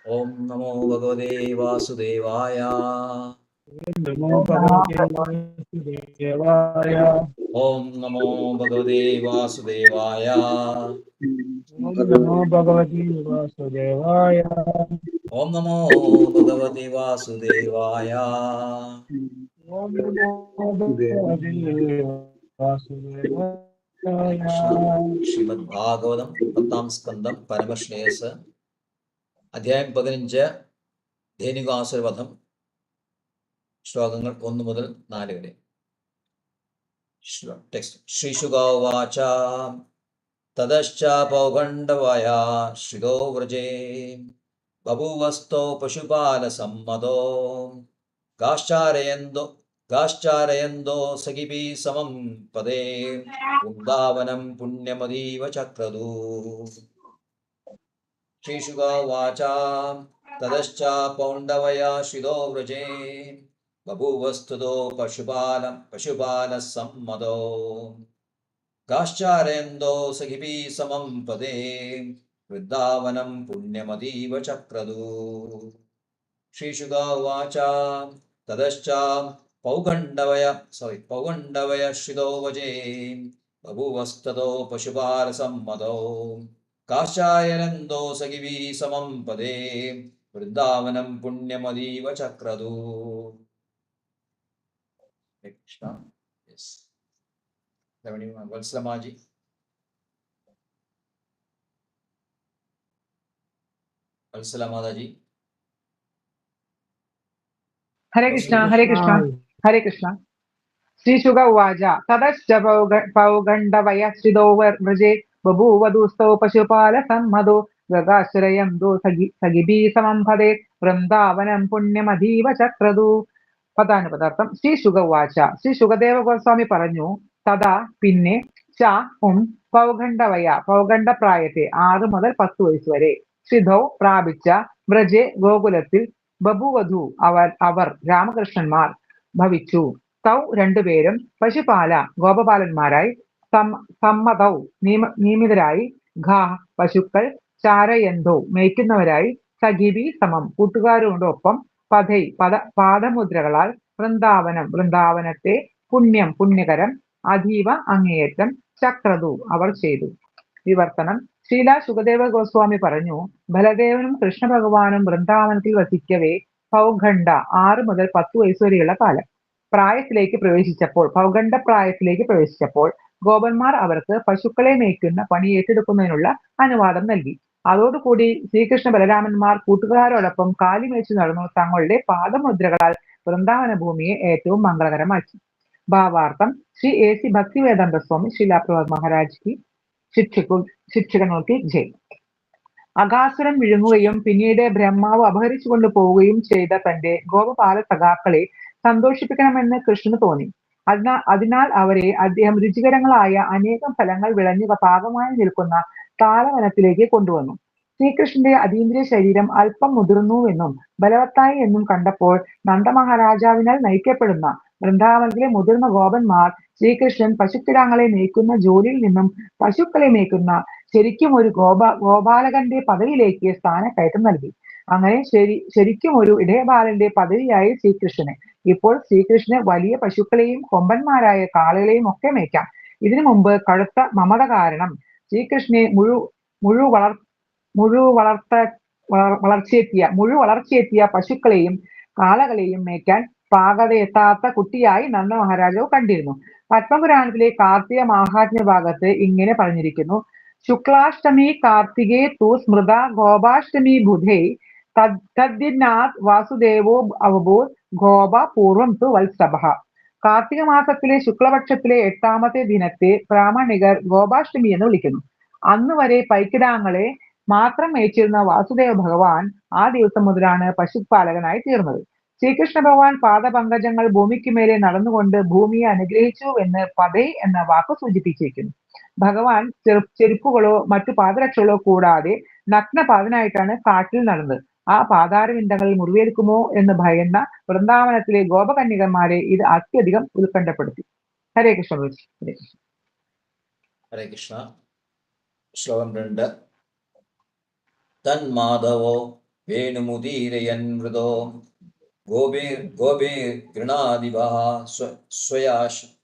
ഓം നമോ ഭഗവതേ വാസുദേവായ. നമോ ഭഗവതേ വാസുദേവായ. ഓം നമോ ഭഗവതേ വാസുദേവായ. നമോ ഭഗവതേ വാസുദേവായ. ഓം നമോ ഭഗവതേ വാസുദേവായ. ഓം നമോ ഭഗവതേ വാസുദേവായ. ശ്രീമദ് ഭാഗവതം 10-ാം സ്കന്ധം പരമശ്രേയസ്, അധ്യായം 15, ധേനുകാസുരവധം, ശ്ലോകങ്ങൾ 1 മുതൽ 4 വരെ. ടെക്സ്റ്റ്. ശ്രീശുകാവാച തതശ്ച പൗഗണ്ഡവയാ ശ്രിതോ വ്രജേ ബഭൂവസ്തോ പശുപാലസമ്മതോ ഗാശ്ചാരയന്തോ സഖിഭിः സമം പദേ വൃന്ദാവനം പുണ്യമതീവ ചക്രദൂ. ശ്രീശുകാവാച തതശ്ച പൗണ്ഡവയാ ശ്രിതോ വ്രജേ ബഭൂവസ്തുതോ പശുപാലസമ്മതോ ഗാശ്ചാരയന്തോ സഖിഭിः സമം പദേ വൃന്ദാവനം പുണ്യമതീവ ചക്രദൂ. ശ്രീശുകാവാച തതശ്ച പൗഗണ്ഡവയ ശ്രിതോ വ്രജേ ബഭൂവസ്തതോ പശുപാലസമ്മതോ കാശ്ചായനന്ദോ സഖിഭിः സമം പദേ വൃന്ദാവനം പുണ്യമതീവ ചക്രദൂ. വത്സലമാജി. വത്സലമാതാജി. ഹരേ കൃഷ്ണ ഹരേ കൃഷ്ണ ഹരേ കൃഷ്ണ. ശ്രീശുക ഉവാച തതശ്ച പൗഗണ്ഡവയ ശ്രിതോ വ്രജേ ബഭൂവധൂസ്ഥോ പശുപാലസമ്മതോ ഗഗാശ്രയന്തോ സഖിഭിः സമം പദേ വൃന്ദാവനം പുണ്യമതീവ ചക്രദൂ. പദാനുപദാർത്ഥം. ശ്രീശുക ഉവാച, ശ്രീ ശുകദേവ ഗോസ്വാമി പറഞ്ഞു, തഥാ പിന്നെ, ച പൗഗണ്ഡവയ പൗഗണ്ഡപ്രായത്തെ 6 മുതൽ 10 വയസ്സ് വരെ, ശ്രിധൗ പ്രാപിച്ച, വ്രജെ ഗോകുലത്തിൽ, ബഭൂവധു അവർ രാമകൃഷ്ണന്മാർ ഭവിച്ചു, തൗ രണ്ടുപേരും, പശുപാല ഗോപപാലന്മാരായി, സമ്മതൗ നിയമിതരായി, ഘാ പശുക്കൾ, ചാരയന്തോ മേയ്ക്കുന്നവരായി, സഖിഭിः സമം കൂട്ടുകാരോടൊപ്പം, പദൈ പാദമുദ്രകളാൽ, വൃന്ദാവനത്തെ, പുണ്യം പുണ്യകരം, അതീവ അങ്ങേയറ്റം, ചക്രതു അവർ ചെയ്തു. വിവർത്തനം. ശ്രീല ശുകദേവ ഗോസ്വാമി പറഞ്ഞു, ബലദേവനും കൃഷ്ണഭഗവാനും വൃന്ദാവനത്തിൽ വസിക്കവേ പൗഗണ്ഡ 6 മുതൽ 10 വയസ്സുവരെയുള്ള കാലം പ്രായത്തിലേക്ക് പ്രവേശിച്ചപ്പോൾ ഗോപന്മാർ അവർക്ക് പശുക്കളെ മേയ്ക്കുന്ന പണി ഏറ്റെടുക്കുന്നതിനുള്ള അനുവാദം നൽകി. അതോടുകൂടി ശ്രീകൃഷ്ണ ബലരാമന്മാർ കൂട്ടുകാരോടൊപ്പം കാലിമേച്ചു നടന്നു തങ്ങളുടെ പാദമുദ്രകളാൽ വൃന്ദാവന ഭൂമിയെ ഏറ്റവും മംഗളകരമാക്കി. ഭാവാർത്ഥം. ശ്രീ AC ഭക്തിവേദാന്ത സ്വാമി ശിലാപ്രഭു മഹാരാജ് കി ശിക്ഷകൾക്ക് ജയ്. അകാസുരൻ വിഴുങ്ങുകയും പിന്നീട് ബ്രഹ്മാവ് അപഹരിച്ചു കൊണ്ടുപോവുകയും ചെയ്ത തന്റെ ഗോപപാല സഖാക്കളെ സന്തോഷിപ്പിക്കണമെന്ന് കൃഷ്ണന് തോന്നി. അതിനാൽ അവരെ അദ്ദേഹം രുചികരങ്ങളായ അനേകം ഫലങ്ങൾ വിളഞ്ഞു പാകമായി നിൽക്കുന്ന താലവനത്തിലേക്ക് കൊണ്ടുവന്നു. ശ്രീകൃഷ്ണന്റെ അതീന്ദ്രിയ ശരീരം അല്പം മുതിർന്നുവെന്നും ബലവത്തായി എന്നും കണ്ടപ്പോൾ നന്ദമഹാരാജാവിനാൽ നയിക്കപ്പെടുന്ന വൃന്ദാവനത്തിലെ മുതിർന്ന ഗോപന്മാർ ശ്രീകൃഷ്ണൻ പശുക്കിടാങ്ങളെ മേയ്ക്കുന്ന ജോലിയിൽ നിന്നും പശുക്കളെ മേയ്ക്കുന്ന ശരിക്കും ഒരു ഗോപാലകന്റെ പദവിയിലേക്ക് സ്ഥാനക്കയറ്റം നൽകി. അങ്ങനെ ശരിക്കും ഒരു ഇടയബാലന്റെ പദവിയായി ശ്രീകൃഷ്ണന്. ഇപ്പോൾ ശ്രീകൃഷ്ണന് വലിയ പശുക്കളെയും കൊമ്പന്മാരായ കാളകളെയും ഒക്കെ മേയ്ക്കാം. ഇതിനു മുമ്പ് കടുത്ത മമത കാരണം ശ്രീകൃഷ്ണനെ വളർച്ചയെത്തിയ പശുക്കളെയും കാളകളെയും മേയ്ക്കാൻ പാകതയെത്താത്ത കുട്ടിയായി നന്ദ മഹാരാജാവ് കണ്ടിരുന്നു. പത്മപുരാണത്തിലെ കാർത്തിക മാഹാത്മ്യ ഭാഗത്ത് ഇങ്ങനെ പറഞ്ഞിരിക്കുന്നു: ശുക്ലാഷ്ടമി കാർത്തികേ തു സ്മൃത ഗോപാഷ്ടമി ബുധേ തദ്ദിനാത് വാസുദേവോ അവബോധ് ഗോപ പൂർവം തു വത്സഭ. കാർത്തിക മാസത്തിലെ ശുക്ലപക്ഷത്തിലെ 8ാമത്തെ ദിനത്തെ പ്രാമാണികർ ഗോപാഷ്ടമി എന്ന് വിളിക്കുന്നു. അന്ന് വരെ പൈക്കിടാങ്ങളെ മാത്രം മേച്ചിരുന്ന വാസുദേവ ഭഗവാൻ ആ ദിവസം മുതലാണ് പശുപാലകനായി തീർന്നത്. ശ്രീകൃഷ്ണ ഭഗവാൻ പാദപങ്കജങ്ങൾ ഭൂമിക്ക് മേലെ നടന്നുകൊണ്ട് ഭൂമിയെ അനുഗ്രഹിച്ചു എന്ന് പദൈ എന്ന വാക്ക് സൂചിപ്പിച്ചിരിക്കുന്നു. ഭഗവാൻ ചെരുപ്പുകളോ മറ്റു പാദരക്ഷകളോ കൂടാതെ നഗ്നപാദനായിട്ടാണ് കാട്ടിൽ നടന്നത്. ആ പാതാരവിന്ദങ്ങളിൽ മുറിവേൽക്കുമോ എന്ന് ഭയന്ന വൃന്ദാവനത്തിലെ ഗോപകന്യകന്മാരെ ഇത് അത്യധികം ഉത്കണ്ഠപ്പെടുത്തി. ഹരേ കൃഷ്ണ. ഹരേ കൃഷ്ണ. ശ്ലോകം 2. തന്മാധവോ वेणुमुदीरयन् मृदो गोभिर्गृणादिभः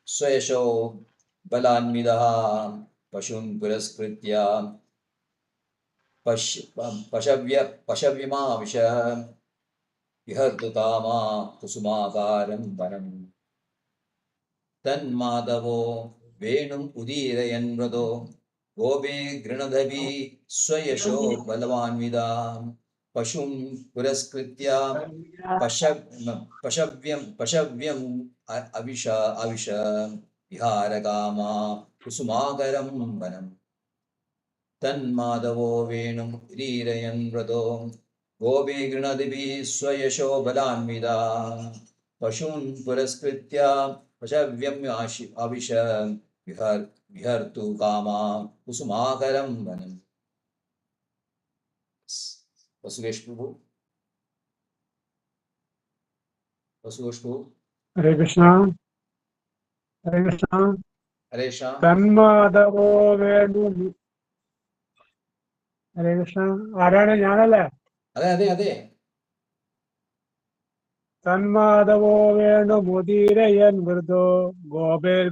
स्वयशो बलान्विदः पशून् पुरस्कृत्य पशव्यमाविश विहर्तु कामा कुसुमाकारं वनम् तन्माधवो वेणुम् उदीरयन् मृदो गोभिर्गृणदभि स्वयशो बलवान्विदाम् पशुं पुरस्कृत्य पशव्यम् अविश विहारकामा कुसुमाकरं वनम् तन्माधवो वेणुम् उदीरयन् मृदो गोभिर्गृणदिभिः स्वयशो बलान्विदा पशून् पुरस्कृत्य पशव्यम् अविश विहर्तु कामा कुसुमाकरं वनम्. वसुगेश प्रभु. Hare Krishna. Hare Krishna. Hare Krishna. തന്മാധവോ Venu. ഹരേ കൃഷ്ണ. ആരാണ്? ഞാനല്ലേ? അതെ. തന്മാധവോ വേണു മുദീരയൻ മൃദോ ഗോപേർ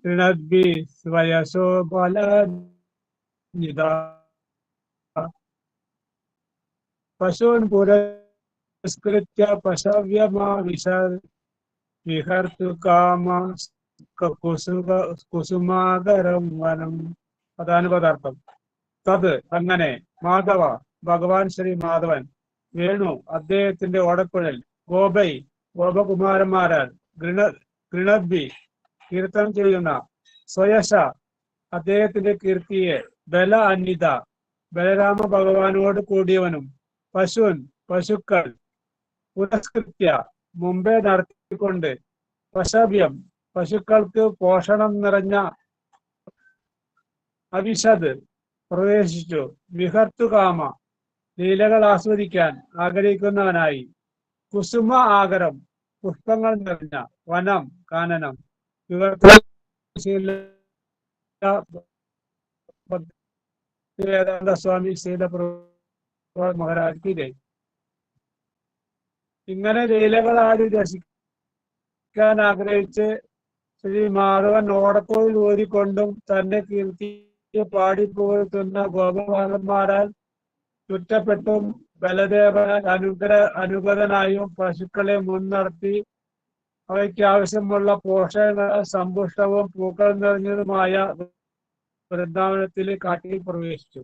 ഗൃണദ്ഭി സ്വയസോ ബലനിദാ പശൂൻ പുരസ്കൃത്യ പശവ്യമാവിശ വിഹർതു കാമ കുസുമാകരം വനം. അതാണ് പദാർത്ഥം. തത് അങ്ങനെ മാധവ ഭഗവാൻ ശ്രീ മാധവൻ വേണു അദ്ദേഹത്തിന്റെ ഓടക്കുഴൽ ഗോപകുമാരന്മാരാൽ ഗൃണദ്ഭി കീർത്തനം ചെയ്യുന്ന സ്വയശ അദ്ദേഹത്തിന്റെ കീർത്തിയെ ബല അന്വിത ബലരാമ ഭഗവാനോട് കൂടിയവനും പശുക്കൾ പുരസ്കൃത്യ മുമ്പേ നടത്തിക്കൊണ്ട് പശുക്കൾക്ക് പോഷണം നിറഞ്ഞ അവിശദ് പ്രവേശിച്ചു വിഹർത്തുകാമ ലീലകൾ ആസ്വദിക്കാൻ ആഗ്രഹിക്കുന്നവനായി കുസുമ ആകരം പുഷ്പങ്ങൾ നിറഞ്ഞ വനം കാനനം വേദാന്ത സ്വാമി മഹാരാജ് കി ജയ്. ഇങ്ങനെ ലീലകൾ ആര് രസിക്കാൻ ആഗ്രഹിച്ച് ശ്രീ മാധവൻ ഓടക്കോയിൽ ഊരിക്കൊണ്ടും തന്നെ കീർത്തി പാടിപ്പോകുന്ന ഗോപബാലന്മാരാൽ ചുറ്റപ്പെട്ടും ബലദേവനാൽ അനുഗതനായും പശുക്കളെ മുൻനിർത്തി അവയ്ക്ക് ആവശ്യമുള്ള പോഷകങ്ങൾ സമ്പുഷ്ടവും പൂക്കൾ നിറഞ്ഞതുമായ വൃന്ദാവനത്തിൽ കാട്ടിൽ പ്രവേശിച്ചു.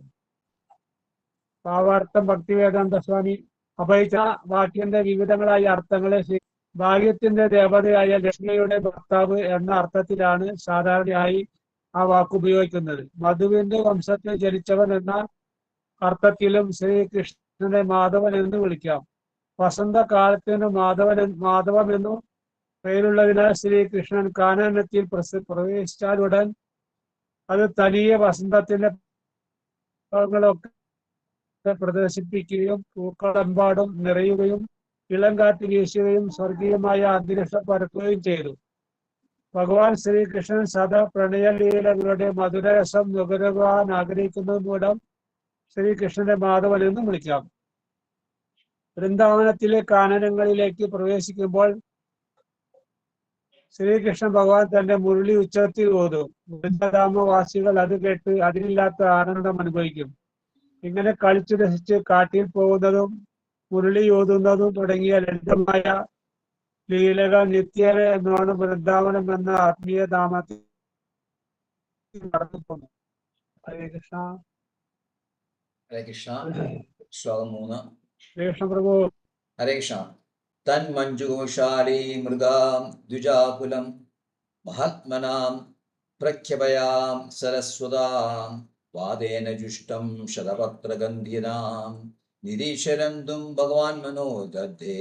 ഭാവാർത്ഥം ഭക്തിവേദാന്ത സ്വാമി അഭയിച്ച വാക്യന്റെ വിവിധങ്ങളായ അർത്ഥങ്ങളെ ഭാഗ്യത്തിന്റെ ദേവതയായ ലക്ഷ്മിയുടെ ഭർത്താവ് എന്ന അർത്ഥത്തിലാണ് സാധാരണയായി ആ വാക്ക് ഉപയോഗിക്കുന്നത്. മധുവിന്റെ വംശത്തിൽ ജനിച്ചവൻ എന്ന അർത്ഥത്തിലും ശ്രീകൃഷ്ണനെ മാധവൻ എന്ന് വിളിക്കാം. വസന്തകാലത്തിന് മാധവം എന്നു പേരുള്ളതിനാൽ ശ്രീകൃഷ്ണൻ കാനനത്തിൽ പ്രവേശിച്ചാലുടൻ അത് തനിയെ വസന്തത്തിന്റെ പ്രദർശിപ്പിക്കുകയും പൂക്കളെമ്പാടും നിറയുകയും ഇളം കാറ്റ് വീശുകയും സ്വർഗീയമായ അന്തരീക്ഷം പരക്കുകയും ചെയ്തു. ഭഗവാൻ ശ്രീകൃഷ്ണൻ സദാ പ്രണയലീലകളുടെ മധുരരസം നുകരുവാൻ ആഗ്രഹിക്കുന്നത് മൂലം ശ്രീകൃഷ്ണന്റെ മാധവൻ എന്നും വിളിക്കാം. വൃന്ദാവനത്തിലെ കാനനങ്ങളിലേക്ക് പ്രവേശിക്കുമ്പോൾ ശ്രീകൃഷ്ണ ഭഗവാൻ തന്റെ മുരളി ഉച്ചത്തിൽ ഓതും. വൃന്ദാമവാസികൾ അത് കേട്ട് അതിലില്ലാത്ത ആനന്ദം അനുഭവിക്കും. ഇങ്ങനെ കളിച്ചു രസിച്ച് കാട്ടിൽ പോകുന്നതും മുരളി ഓതുന്നതും തുടങ്ങിയ ലളിതമായ ലീലകൾ നിത്യേന എന്നാണ് വൃന്ദാവനം എന്ന ആത്മീയ നാമത്തിൽ നടന്നു. ഹരേ കൃഷ്ണ. ഹരേ കൃഷ്ണ. ശ്ലോകം 3. കൃഷ്ണ പ്രഭു. ഹരേ കൃഷ്ണ. തന്മഞ്ജുഘോഷാലീ മൃഗാം ദ്വിജാകുലം മഹാത്മനാം പ്രഖ്യപയാം സരസ്വതാം വാദേന ജുഷ്ടം ശതപത്രഗന്ധിനാം നിരീശ്വരന്തും ഭഗവാൻ മനോദധേ.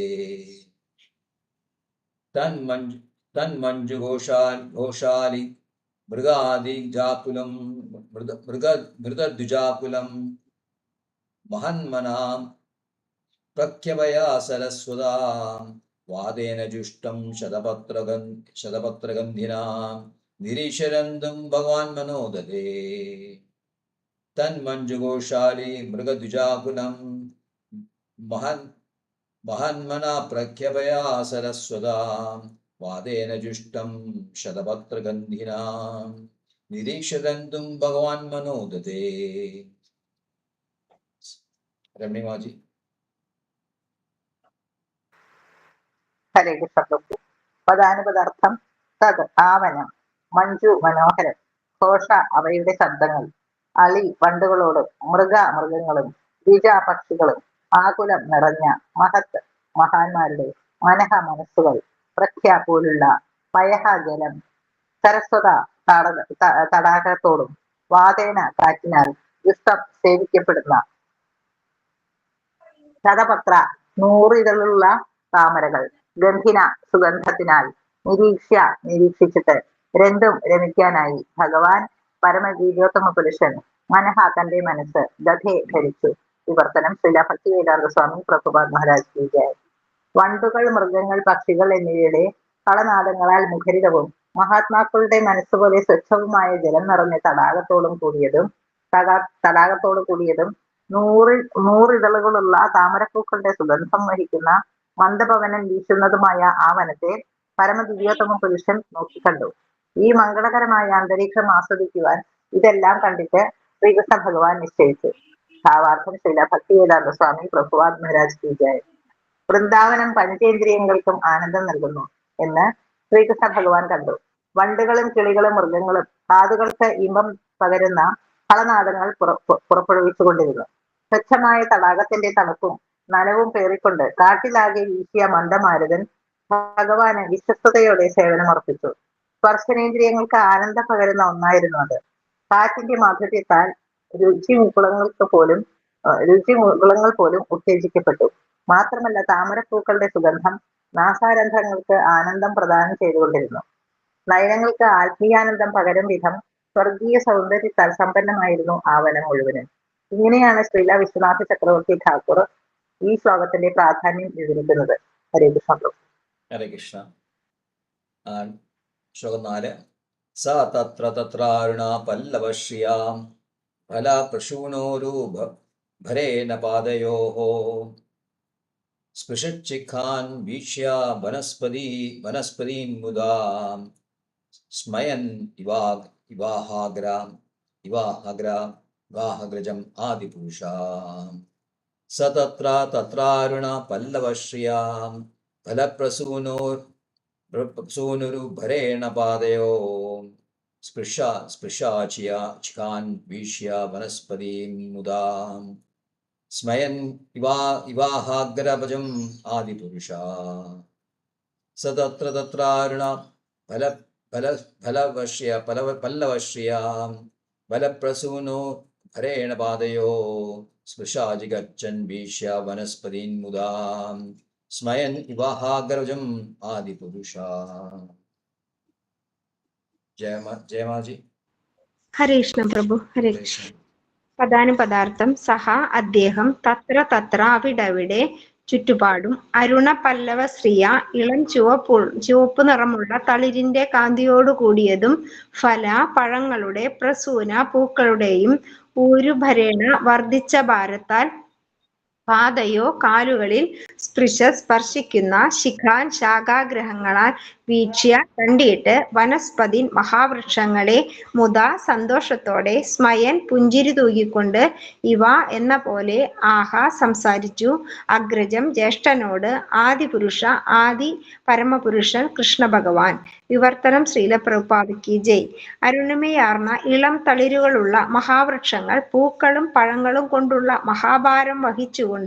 തന്മഞ്ജുഘോഷാലി മൃഗദ്വിജാകുലം മഹന്മനാം പ്രഖ്യപയാ സരസ്വതാം വാദേന ജുഷ്ടം ശതപത്രഗന്ധിനാം നിരീശ്വരന്തും ഭഗവാൻ മനോദധേ. തന്മഞ്ജുഘോഷാലി മൃഗദ്വിജാകുലം മഹന്മനാ പ്രഖ്യപയാ സരസ്വതാം വാദേന ജുഷ്ടം ശതപത്രഗന്ധിനാം നിരീക്ഷരന്തും ഭഗവാൻ മനോദതേ. രമണിമാജി. ഹരേ കൃഷ്ണ പ്രഭു. പദാനുപദാർത്ഥം തത് ആവനം, മഞ്ജു മനോഹരം, ഘോഷ അവയുടെ ശബ്ദങ്ങൾ, അളി വണ്ടുകളോടും മൃഗങ്ങളും ദ്വിജ പക്ഷികളും, ആകുലം നിറഞ്ഞ മഹത് മഹാന്മാരുടെ മനഃ മനസ്സുകൾ, പ്രഖ്യ പോലുള്ള പയഹ ജലം, സരസ്വത തടാകത്തോടും, വാതേന കാറ്റിനാൽ ദുഷ്ടം സേവിക്കപ്പെടുന്ന ശതപത്ര 100 ഇതളുള്ള താമരകൾ, ഗന്ധിന സുഗന്ധത്തിനാൽ, നിരീക്ഷിച്ചിട്ട് രണ്ടും രമിക്കാനായി ഭഗവാൻ പരമജീവോത്തമ പുരുഷൻ മനഃ തന്റെ മനസ്സ് ദധേ ധരിച്ചു. വിവർത്തനം ശ്രീല ഭക്തിവേദാന്ത സ്വാമി പ്രഭുപാദ് മഹാരാജ് കി ജയ്. വണ്ടുകൾ, മൃഗങ്ങൾ, പക്ഷികൾ എന്നിവയുടെ കളനാദങ്ങളാൽ മുഖരിതവും മഹാത്മാക്കളുടെ മനസ്സുപോലെ സ്വച്ഛവുമായ ജലം നിറഞ്ഞ തടാകത്തോടു കൂടിയതും 100 ഇതളുകളുള്ള താമരപ്പൂക്കളുടെ സുഗന്ധം വഹിക്കുന്ന മന്ദപവനം വീശുന്നതുമായ ആ വനത്തെ പരമദിവ്യോത്തമ പുരുഷൻ നോക്കിക്കണ്ടു. ഈ മംഗളകരമായ അന്തരീക്ഷം ആസ്വദിക്കുവാൻ ഇതെല്ലാം കണ്ടിട്ട് ശ്രീകൃഷ്ണ ഭഗവാൻ നിശ്ചയിച്ചു. ഭാവാർത്ഥം ശ്രീല ഭക്തിവേദാന്ത സ്വാമി പ്രഭുപാദ് മഹാരാജ് കി ജയ്. വൃന്ദാവനം പഞ്ചേന്ദ്രിയങ്ങൾക്കും ആനന്ദം നൽകുന്നു എന്ന് ശ്രീകൃഷ്ണ ഭഗവാൻ കണ്ടു. വണ്ടുകളും കിളികളും മൃഗങ്ങളും കാതുകൾക്ക് ഇമ്പം പകരുന്ന കളനാദങ്ങൾ പുറപ്പെടുവിച്ചുകൊണ്ടിരുന്നു. സ്വച്ഛമായ തടാകത്തിന്റെ തണുപ്പും നനവും പേറിക്കൊണ്ട് കാട്ടിലാകെ വീശിയ മന്ദമാരുതൻ ഭഗവാന് വിശ്വസ്തയോടെ സേവനമർപ്പിച്ചു. സ്പർശനേന്ദ്രിയങ്ങൾക്ക് ആനന്ദം പകരുന്ന ഒന്നായിരുന്നു അത്. കാറ്റിന്റെ മാധുര്യത്താൽ രുചിമുകുളങ്ങൾ പോലും ഉത്തേജിക്കപ്പെട്ടു. മാത്രമല്ല, താമരപ്പൂക്കളുടെ സുഗന്ധം നാസാരന്ധ്രങ്ങൾക്ക് ആനന്ദം പ്രദാനം ചെയ്തുകൊണ്ടിരുന്നു. നയനങ്ങൾക്ക് ആത്മീയാനന്ദം പകരും വിധം സ്വർഗീയ സൗന്ദര്യത്താൽ സമ്പന്നമായിരുന്നു ആ വനം മുഴുവനും. ഇങ്ങനെയാണ് ശ്രീല വിശ്വനാഥ ചക്രവർത്തി ഠാക്കൂർ ഈ ശ്ലോകത്തിന്റെ പ്രാധാന്യം വിവരിക്കുന്നത്. ഹരേ കൃഷ്ണ പ്രഭു. ഹരേ കൃഷ്ണ. ശ്ലോകം 4. സ തത്ര തത്രാരുണ പല്ലവശ്രിയാം ഫല പ്രശൂനോരുഭരേണ പാദയോഃ സ്പൃശച്ചിഖാൻ വീക്ഷ്യ വനസ്പതീൻ മുദാ സ്മയൻ ഇവാഹാഗ്രജം ആദിപുരുഷാം. സ തത്രാരുണ പല്ലവശ്രിയാം ഫലപ്രസൂനുരുഭരേണ പാദയോ സ്പൃശാചിഖാൻ വീക്ഷ്യ വനസ്പതീൻ മുദാ സ്മയൻ ഇവാഹാഗ്രജം ആദിപുരുഷാ. സ തത്രാരുണ പല്ലവശ്രിയാം ഫലപ്രസൂനുരുഭരേണ പാദയോ സ്പൃശാചിഖാൻ വീക്ഷ്യ വനസ്പതീൻ മുദാ സ്മയൻ ഇവാഹാഗ്രജം ആദിപുരുഷാ. ജയമാജി. ഹരേ കൃഷ്ണ പ്രഭു. ഹരേ കൃഷ്ണ. പദാനുപദാർത്ഥം സഹ അദ്ദേഹം തത്ര അവിടവിടെ ചുറ്റുപാടും അരുണ പല്ലവ ശ്രീയ ഇളം ചുവപ്പ് നിറമുള്ള തളിരിന്റെ കാന്തിയോടു കൂടിയതും ഫല പഴങ്ങളുടെ പ്രസൂന പൂക്കളുടെയും ഊരുഭരേണ വർദ്ധിച്ച ഭാരത്താൽ പാദയോ കാലുകളിൽ സ്പർശിക്കുന്ന ശിഖാൻ ശാഖാഗ്രഹങ്ങളാൽ വീക്ഷ്യ കണ്ടിട്ട് വനസ്പതിൻ മഹാവൃക്ഷങ്ങളെ മുതാ സന്തോഷത്തോടെ സ്മയൻ പുഞ്ചിരി തൂകിക്കൊണ്ട് ഇവ എന്ന പോലെ ആഹാ സംസാരിച്ചു. അഗ്രജം ജ്യേഷ്ഠനോട് ആദിപുരുഷ ആദി പരമപുരുഷൻ കൃഷ്ണ ഭഗവാൻ. വിവർത്തനം ശ്രീല പ്രഭുപാദ് കി ജയ്. അരുണിമയാർന്ന ഇളം തളിരുകളുള്ള മഹാവൃക്ഷങ്ങൾ പൂക്കളും പഴങ്ങളും കൊണ്ടുള്ള മഹാഭാരം വഹിച്ചുകൊണ്ട്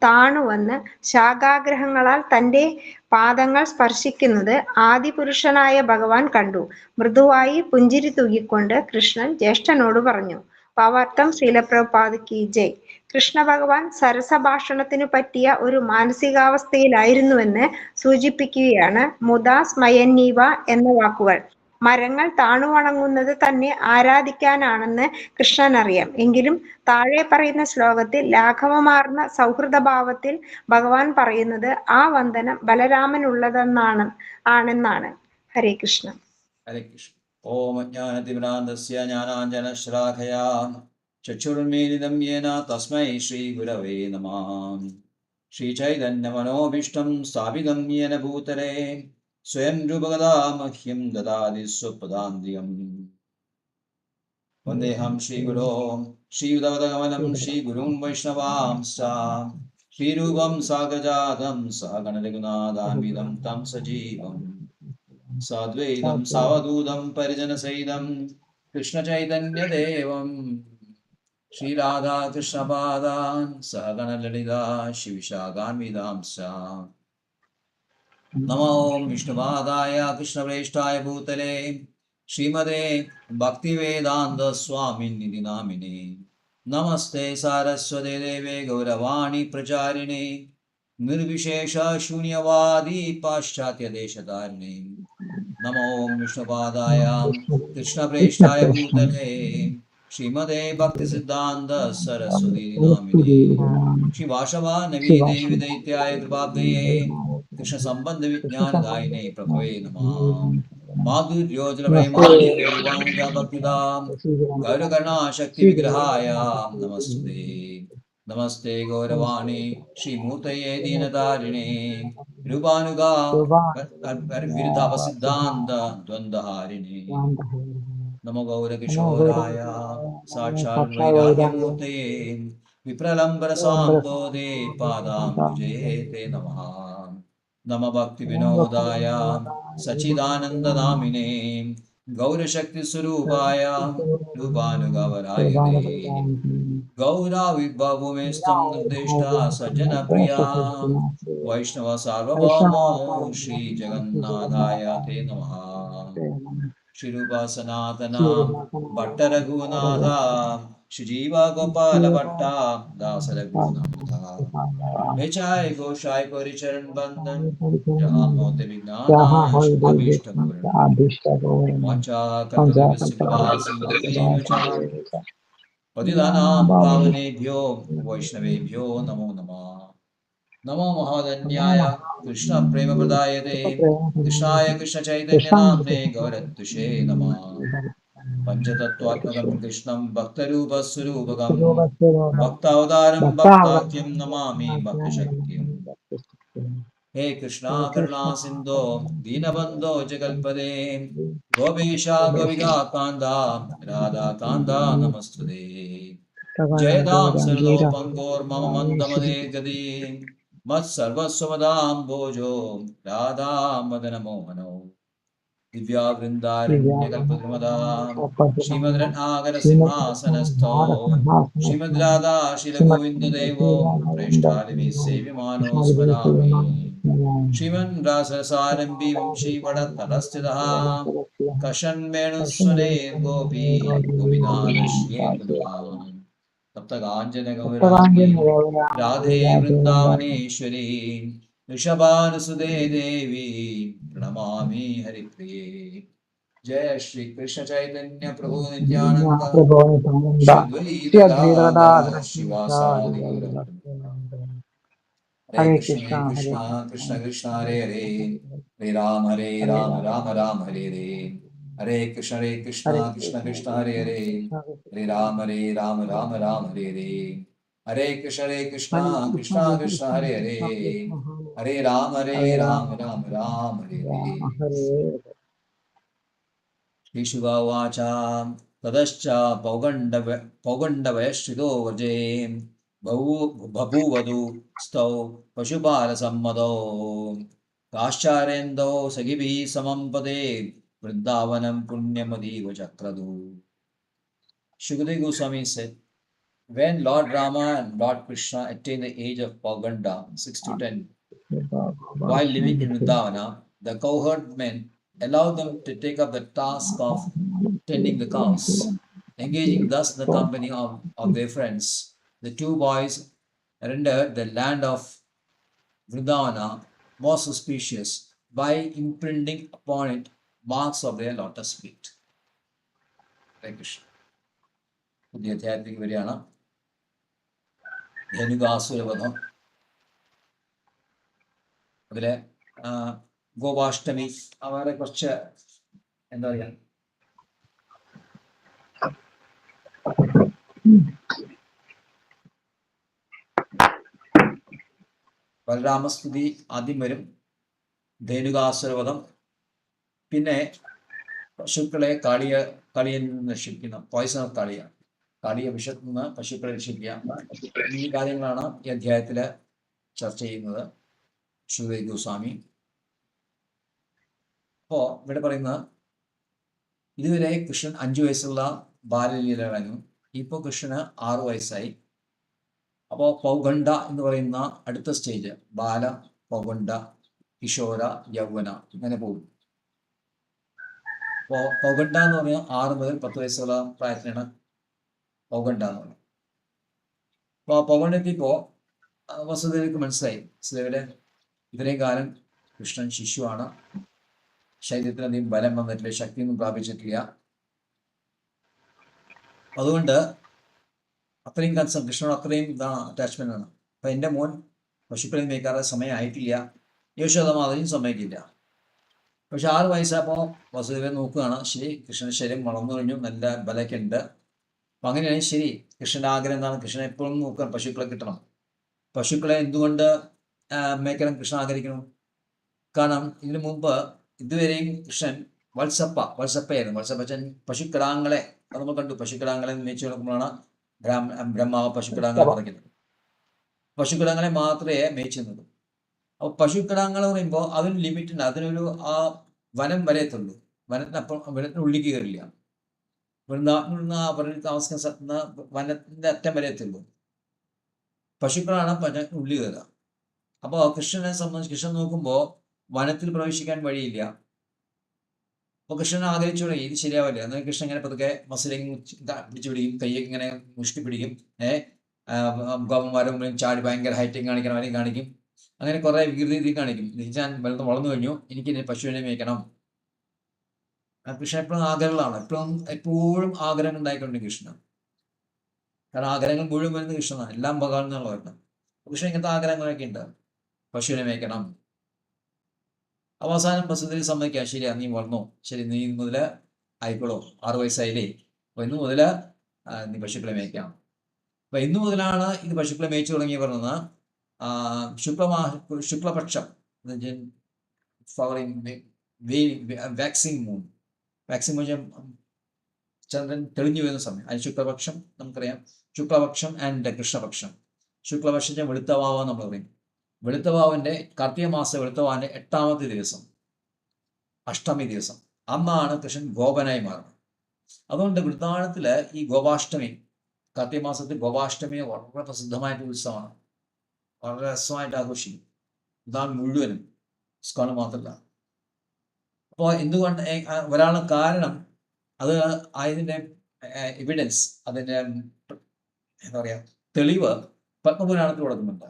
താണുവന്ന് ശാഖാഗ്രഹങ്ങളാൽ തന്റെ പാദങ്ങൾ സ്പർശിക്കുന്നത് ആദിപുരുഷനായ ഭഗവാൻ കണ്ടു. മൃദുവായി പുഞ്ചിരി തൂകിക്കൊണ്ട് കൃഷ്ണൻ ജ്യേഷ്ഠനോട് പറഞ്ഞു. ഭാവാർത്ഥം ശ്രീല പ്രഭുപാദ് കി ജയ്. കൃഷ്ണ ഭഗവാൻ സരസഭാഷണത്തിനു പറ്റിയ ഒരു മാനസികാവസ്ഥയിലായിരുന്നുവെന്ന് സൂചിപ്പിക്കുകയാണ് മുദാ സ്മയന്നീവ എന്ന വാക്കുകൾ. മരങ്ങൾ താണുവണങ്ങുന്നത് തന്നെ ആരാധിക്കാനാണെന്ന് കൃഷ്ണൻ അറിയാം. എങ്കിലും താഴെ പറയുന്ന ശ്ലോകത്തിൽ ലാഘവമാർന്ന സൗഹൃദഭാവത്തിൽ ഭഗവാൻ പറയുന്നത് ആ വന്ദനം ബലരാമനുള്ളതെന്നാണ്. ഹരേ കൃഷ്ണ. ഹരേ കൃഷ്ണ. ഓം അജ്ഞാനതിമിരാന്ധസ്യ ജ്ഞാനാഞ്ജനശ്ലാഘയാ ചക്ഷുരുന്മീലിതം യേന തസ്മൈ ശ്രീ ഗുരവേ നമഃ. श्रीचैतन्यमनोभीष्टं स्थापितं येन भूतले स्वयं रूपकदा मह्यं ददाति स्वपदान्तिकम् वन्देऽहं श्रीगुरो श्रीयुतपदकमलं श्रीगुरून् वैष्णवांश्च श्रीरूपं साग्रजातं सहगणरघुनाथान्वितं तं सजीवम् साद्वैतं सावधूतं परिजनसहितं कृष्णचैतन्यदेवं श्रीराधाकृष्णपादान् सहगणललिता शिविशाखान्वितांश्च नमो विष्णुपादाय कृष्णप्रेष्ठाय भूतले श्रीमते भक्तिवेदान्तस्वामिनिधि नामिने नमस्ते सारस्वते देवे गौरवाणी प्रचारिणे निर्विशेष शून्यवादी पाश्चात्यदेशतारिणे नमो विष्णुपादाय कृष्णप्रेष्ठाय भूतले श्रीमते भक्तिसिद्धान्त सरस्वती नामिने श्री वासवा नवी देवी दैत्याय कृपाब्धये कृष्ण संबंध विज्ञानदायिने प्रभवे नमः माधुर्योजन प्रेमाणि गौरवाणिका भक्तिदां गौरकर्णा शक्ति विग्रहाय नमस्ते नमस्ते गौरवाणी श्रीमूर्तये दीनतारिणे रूपानुगा विरुद्धापसिद्धान्त द्वन्द्वहारिणे नमो गौरकिशोराय साक्षात् वैराग्यमूर्तये विप्रलम्बरसाम्बोधे पादाम्बुजे ते नमः नमः भक्तिविनोदाय सच्चिदानन्दनामिने गौरशक्तिस्वरूपाय रूपानुगवराय ते गौराविर्भवमेस्तं निर्दिष्टा सज्जनप्रिया वैष्णव सार्वभौमो श्रीजगन्नाथाय ते नमः श्रीरूपा सनातना भट्ट रघुनाथा श्रीजीवा गोपाल भट्टा दास रघुनाथा बेचाय गोशाय परिचरण बंधन जहाँ मोते विज्ञानाश अभीष्ट पूर्ण वाचा कल्पविस्य सिंधुदेव च पतितानां पावनेभ्यो वैष्णवेभ्यो नमो नमः नमो महाधन्याय कृष्ण प्रेम प्रदायते कृष्णाय कृष्ण चैतन्य नाम्ने गौरत्तुषे नमः पंचतत्वात्मकं कृष्णं भक्तरूपस्वरूपकं भक्तावतारं भक्ताख्यं नमामि भक्तशक्तिम् हे कृष्णा करुणा सिन्धो दीनबन्धो जगल्पदे गोपेशा गोपिका कान्दा राधा कान्दा नमस्तुते जयदां सर्वोपङ्गोर्मम मन्दमदे गदी मत्सर्वस्वमदां भोजो राधा मदनमोहनौ दिव्या वृन्दारण्यकल्पद्रुमदां श्रीमद्रत्नागरसिंहासनस्थो श्रीमद्राधा श्रीरघुविन्ददेवो प्रेष्ठालिभिः सेव्यमानो स्मरामि श्रीमन् रासरसारम्भी वंशीवटतलस्थितः कषन्वेणुस्वने गोपीनादश्येन्द्रः सप्तकाञ्चनगौराङ्गी राधे वृन्दावनेश्वरी ऋषभानुसुते देवी प्रणमामि हरिप्रिये जय श्री कृष्ण चैतन्य प्रभु नित्यानंद श्री अद्वैत गदाधर शिवासादि गौरभक्तवृंद। हरे कृष्ण कृष्ण कृष्ण हरे हरे हरे राम राम राम हरे हरे हरे कृष्ण कृष्ण कृष्ण हरे हरे हरे राम राम राम हरे हरे हरे कृष्ण कृष्ण कृष्ण हरे हरे हरे राम राम राम हरे हरे श्रीशुगावाच ततश्च पौगण्डवयश्रितो व्रजे बभूवधू स्तौ पशुपालसम्मतौ काश्चारेन्दौ सखिभिः समं पदे वृन्दावनं पुण्यमदीव चक्रदु Shukadeva Goswami said, when Lord Rama and Lord Krishna attained the age of Pauganda, 6 to 10, while living in Vrindavana, the cowherd men allowed them to take up the task of tending the cows. Engaging thus in the company of their friends, the two boys rendered the land of Vrindavana more suspicious by imprinting upon it marks of their lotus feet. Hare Krishna. പുതിയ അധ്യായത്തിലേക്ക് വരികയാണ്. ധനുകാസുരവധം, അതിലെ ഗോപാഷ്ടമി, അവരെ കുറച്ച് എന്താ പറയുക, ബലരാമസ്തുതി ആദ്യം വരും, ധേനുകാസുരവധം, പിന്നെ പശുക്കളെ കാളിയിൽ നിന്ന് രക്ഷിക്കുന്ന പോയ്സൺ ഓഫ് കാളിയ വിഷത്തിൽ നിന്ന് പശുക്കളെ രക്ഷിക്കുക. ഈ കാര്യങ്ങളാണ് ഈ അധ്യായത്തിൽ ചർച്ച ചെയ്യുന്നത് ശുകദേവ് ഗോസ്വാമി. അപ്പോൾ ഇവിടെ പറയുന്ന ഇതുവരെ കൃഷ്ണൻ 5 വയസ്സുള്ള ബാലലീലകളായിരുന്നു. ഇപ്പോൾ കൃഷ്ണന് 6 വയസ്സായി. അപ്പോൾ പൗഗണ്ഡ എന്ന് പറയുന്ന അടുത്ത സ്റ്റേജ് ബാല, പൗഗണ്ഡ, കിഷോര, യൗവന ഇങ്ങനെ പോകും. അപ്പോൾ പൗഗണ്ഡ എന്ന് പറഞ്ഞാൽ 6 മുതൽ 10 വയസ്സുള്ള പ്രായത്തിലാണ് പൗഗണ്ഡ എന്ന് പറയുന്നത്. അപ്പോൾ പൗഗണ്ഡയ്ക്ക് ഇപ്പോൾ വസുദേവയ്ക്ക് മനസ്സിലായി, വസുദേവയുടെ ഇത്രയും കാലം കൃഷ്ണൻ ശിശുവാണ്, ശരീരത്തിന് അധികം ബലം വന്നിട്ടില്ല, ശക്തിയൊന്നും പ്രാപിച്ചിട്ടില്ല. അതുകൊണ്ട് അത്രയും കൺസേൺ, കൃഷ്ണനോട് അത്രയും ഇതാണ് അറ്റാച്ച്മെന്റ് ആണ്. അപ്പം എൻ്റെ മോൻ പശുക്കളെ മേയ്ക്കാതെ സമയമായിട്ടില്ല, യശോദമാതയും സമ്മതിക്കില്ല. പക്ഷെ 6 വയസ്സായപ്പോൾ വസുദേവൻ നോക്കുകയാണ്, ശരി കൃഷ്ണൻ്റെ ശരീരം വളർന്നു കഴിഞ്ഞു, നല്ല ബലമൊക്കെ ഉണ്ട്. അപ്പം അങ്ങനെയാണ് ശരി. കൃഷ്ണൻ്റെ ആഗ്രഹം എന്താണ്? കൃഷ്ണൻ എപ്പോഴും നോക്കണം പശുക്കളെ കിട്ടണം. പശുക്കളെ എന്തുകൊണ്ട് മേയ്ക്കണം കൃഷ്ണൻ ആഗ്രഹിക്കണം? കാരണം ഇതിനു മുമ്പ് ഇതുവരെയും കൃഷ്ണൻ വത്സപ്പയായിരുന്നു. വത്സപ്പച്ചൻ പശുക്കിടാങ്ങളെ, അത് നമ്മൾ കണ്ടു. പശുക്കിടാങ്ങളെ മേയിച്ചു കിടക്കുമ്പോഴാണ് ബ്രഹ്മാവ് പശുക്കിടാങ്ങളെ പറയുന്നത്. പശുക്കിടാങ്ങളെ മാത്രമേ മേയിച്ചിരുന്നത്. അപ്പോൾ പശുക്കിടാങ്ങൾ പറയുമ്പോൾ അതിന് ലിമിറ്റ് ഉണ്ട്, അതിനൊരു ആ വനം വരെയത്തുള്ളൂ. വനത്തിനപ്പുറം വനത്തിനുള്ളിലേക്ക് കയറില്ല. വൃന്ദാവനിൽ നിന്ന് ആ വനത്തിൽ താമസിക്കുന്ന വനത്തിൻ്റെ അറ്റം വരെയത്തുള്ളൂ. പശുക്കളാണ് ഉള്ളിൽ കയറുക. അപ്പോൾ കൃഷ്ണനെ സംബന്ധിച്ച് കൃഷ്ണൻ നോക്കുമ്പോൾ വനത്തിൽ പ്രവേശിക്കാൻ വഴിയില്ല. അപ്പോൾ കൃഷ്ണൻ ആഗ്രഹിച്ചു തുടങ്ങി, ഇത് ശരിയാവില്ല. എന്നാൽ കൃഷ്ണൻ ഇങ്ങനെ പതുക്കെ മസിലേക്ക് പിടിച്ചു പിടിക്കും, കയ്യൊക്കെ ഇങ്ങനെ മുഷ്ടി പിടിക്കും. ഗോപന്മാരും ചാടി ഭയങ്കര ഹൈറ്റിങ് കാണിക്കണം, അവരെയും കാണിക്കും. അങ്ങനെ കുറേ വികൃതി കാണിക്കും. ഞാൻ വളർന്നു കഴിഞ്ഞു, എനിക്ക് പശുവിനെ മേയ്ക്കണം. കൃഷ്ണൻ എപ്പോഴും ആഗ്രഹങ്ങളാണ്, എപ്പോഴും ആഗ്രഹങ്ങൾ ഉണ്ടായിക്കൊണ്ടിരിക്കും കൃഷ്ണൻ. കാരണം ആഗ്രഹങ്ങൾ മുഴുവൻ വരുന്നത് കൃഷ്ണനാണ്, എല്ലാം ഭഗവാൻ എന്നുള്ള വരണം. കൃഷ്ണൻ ഇങ്ങനത്തെ ആഗ്രഹങ്ങളൊക്കെ ഉണ്ട്, പശുവിനെ മേയ്ക്കണം. അവസാനം വസുദേവി സമ്മതിക്കാം, ശരിയാ നീ വളർന്നോ, ശരി നീ മുതൽ ആയിക്കോളൂ, 6 വയസ്സായില്ലേ, അപ്പോൾ ഇന്ന് മുതൽ നീ പശുക്കളെ മേയ്ക്കാം. അപ്പം ഇന്നു മുതലാണ് ഇത് പശുക്കളെ മേയിച്ചു തുടങ്ങി പറഞ്ഞത്. ശുക്ലപക്ഷം, വാക്സിംഗ് മൂൺ, ചന്ദ്രൻ തെളിഞ്ഞു വരുന്ന സമയം, അതിന് ശുക്ലപക്ഷം നമുക്കറിയാം. ശുക്ലപക്ഷം ആൻഡ് കൃഷ്ണപക്ഷം. ശുക്ലപക്ഷത്തെ വെളുത്തവാവ നമ്മൾ പറയും. വെളുത്തവാവിൻ്റെ കാർത്തിക മാസ വെളുത്തവാവിൻ്റെ 8ാമത്തെ ദിവസം, അഷ്ടമി ദിവസം, അന്നാണ് കൃഷ്ണൻ ഗോപനായി മാറുന്നത്. അതുകൊണ്ട് വൃന്ദാവനത്തിൽ ഈ ഗോപാഷ്ടമി, കാർത്തിക മാസത്തിൽ ഗോപാഷ്ടമി വളരെ പ്രസിദ്ധമായിട്ട് ഉത്സവമാണ്, വളരെ രസമായിട്ട് ആഘോഷിക്കും വൃന്ദാവനം മുഴുവനും, ഇസ്കോൺ മാത്രമല്ല. അപ്പോൾ എന്തുകൊണ്ട് ഒരാൾ കാരണം അത് അതിൻ്റെ എവിഡൻസ്, അതിൻ്റെ എന്താ പറയുക തെളിവ് പത്മപുരാണത്തിൽ കൊടുക്കുന്നുണ്ട്.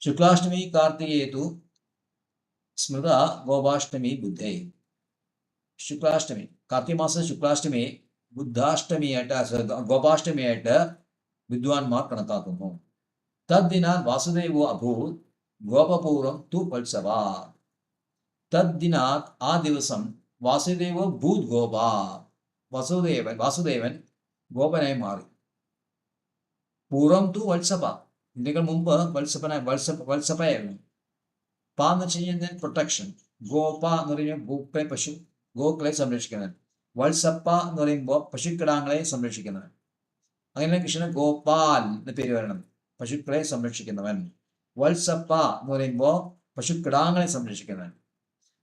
ശുക്ലാഷ്ടമി കാർത്തികേതു സ്മൃത ഗോപാഷ്ടമി ബുദ്ധേ. ശുക്ലാഷ്ടമി, കാർത്തിക മാസം ശുക്ലാഷ്ടമി ബുദ്ധാഷ്ടമിയായിട്ട്, ഗോപാഷ്ടമിയായിട്ട് വിദ്വാൻമാർ കണക്കാക്കുന്നു. തദ്ദിനാൽ വാസുദേവോ അഭൂത് ഗോപപൂർവം തു വത്സവ. തദ്ദിനാത് ആ ദിവസം വാസുദേവോ ഭൂത് ഗോപ, വാസുദേവൻ ഗോപനായി മാറി. പൂർവം തു വത്സപ, ഇതിനേക്കാൾ മുമ്പ് വത്സപ്പയായിരുന്നു. പാ എന്ന് വെച്ച് കഴിഞ്ഞാൽ പ്രൊട്ടക്ഷൻ. ഗോപ എന്ന് പറയുമ്പോൾ ഗോക്കളെ സംരക്ഷിക്കുന്നവൻ. വത്സപ്പ എന്ന് പറയുമ്പോൾ പശുക്കിടാങ്ങളെ സംരക്ഷിക്കുന്നവൻ. അങ്ങനെ കൃഷ്ണൻ ഗോപാൽ എന്ന പേര് വരണം, പശുക്കളെ സംരക്ഷിക്കുന്നവൻ. വത്സപ്പ എന്ന് പറയുമ്പോൾ പശുക്കിടാങ്ങളെ സംരക്ഷിക്കുന്നവൻ.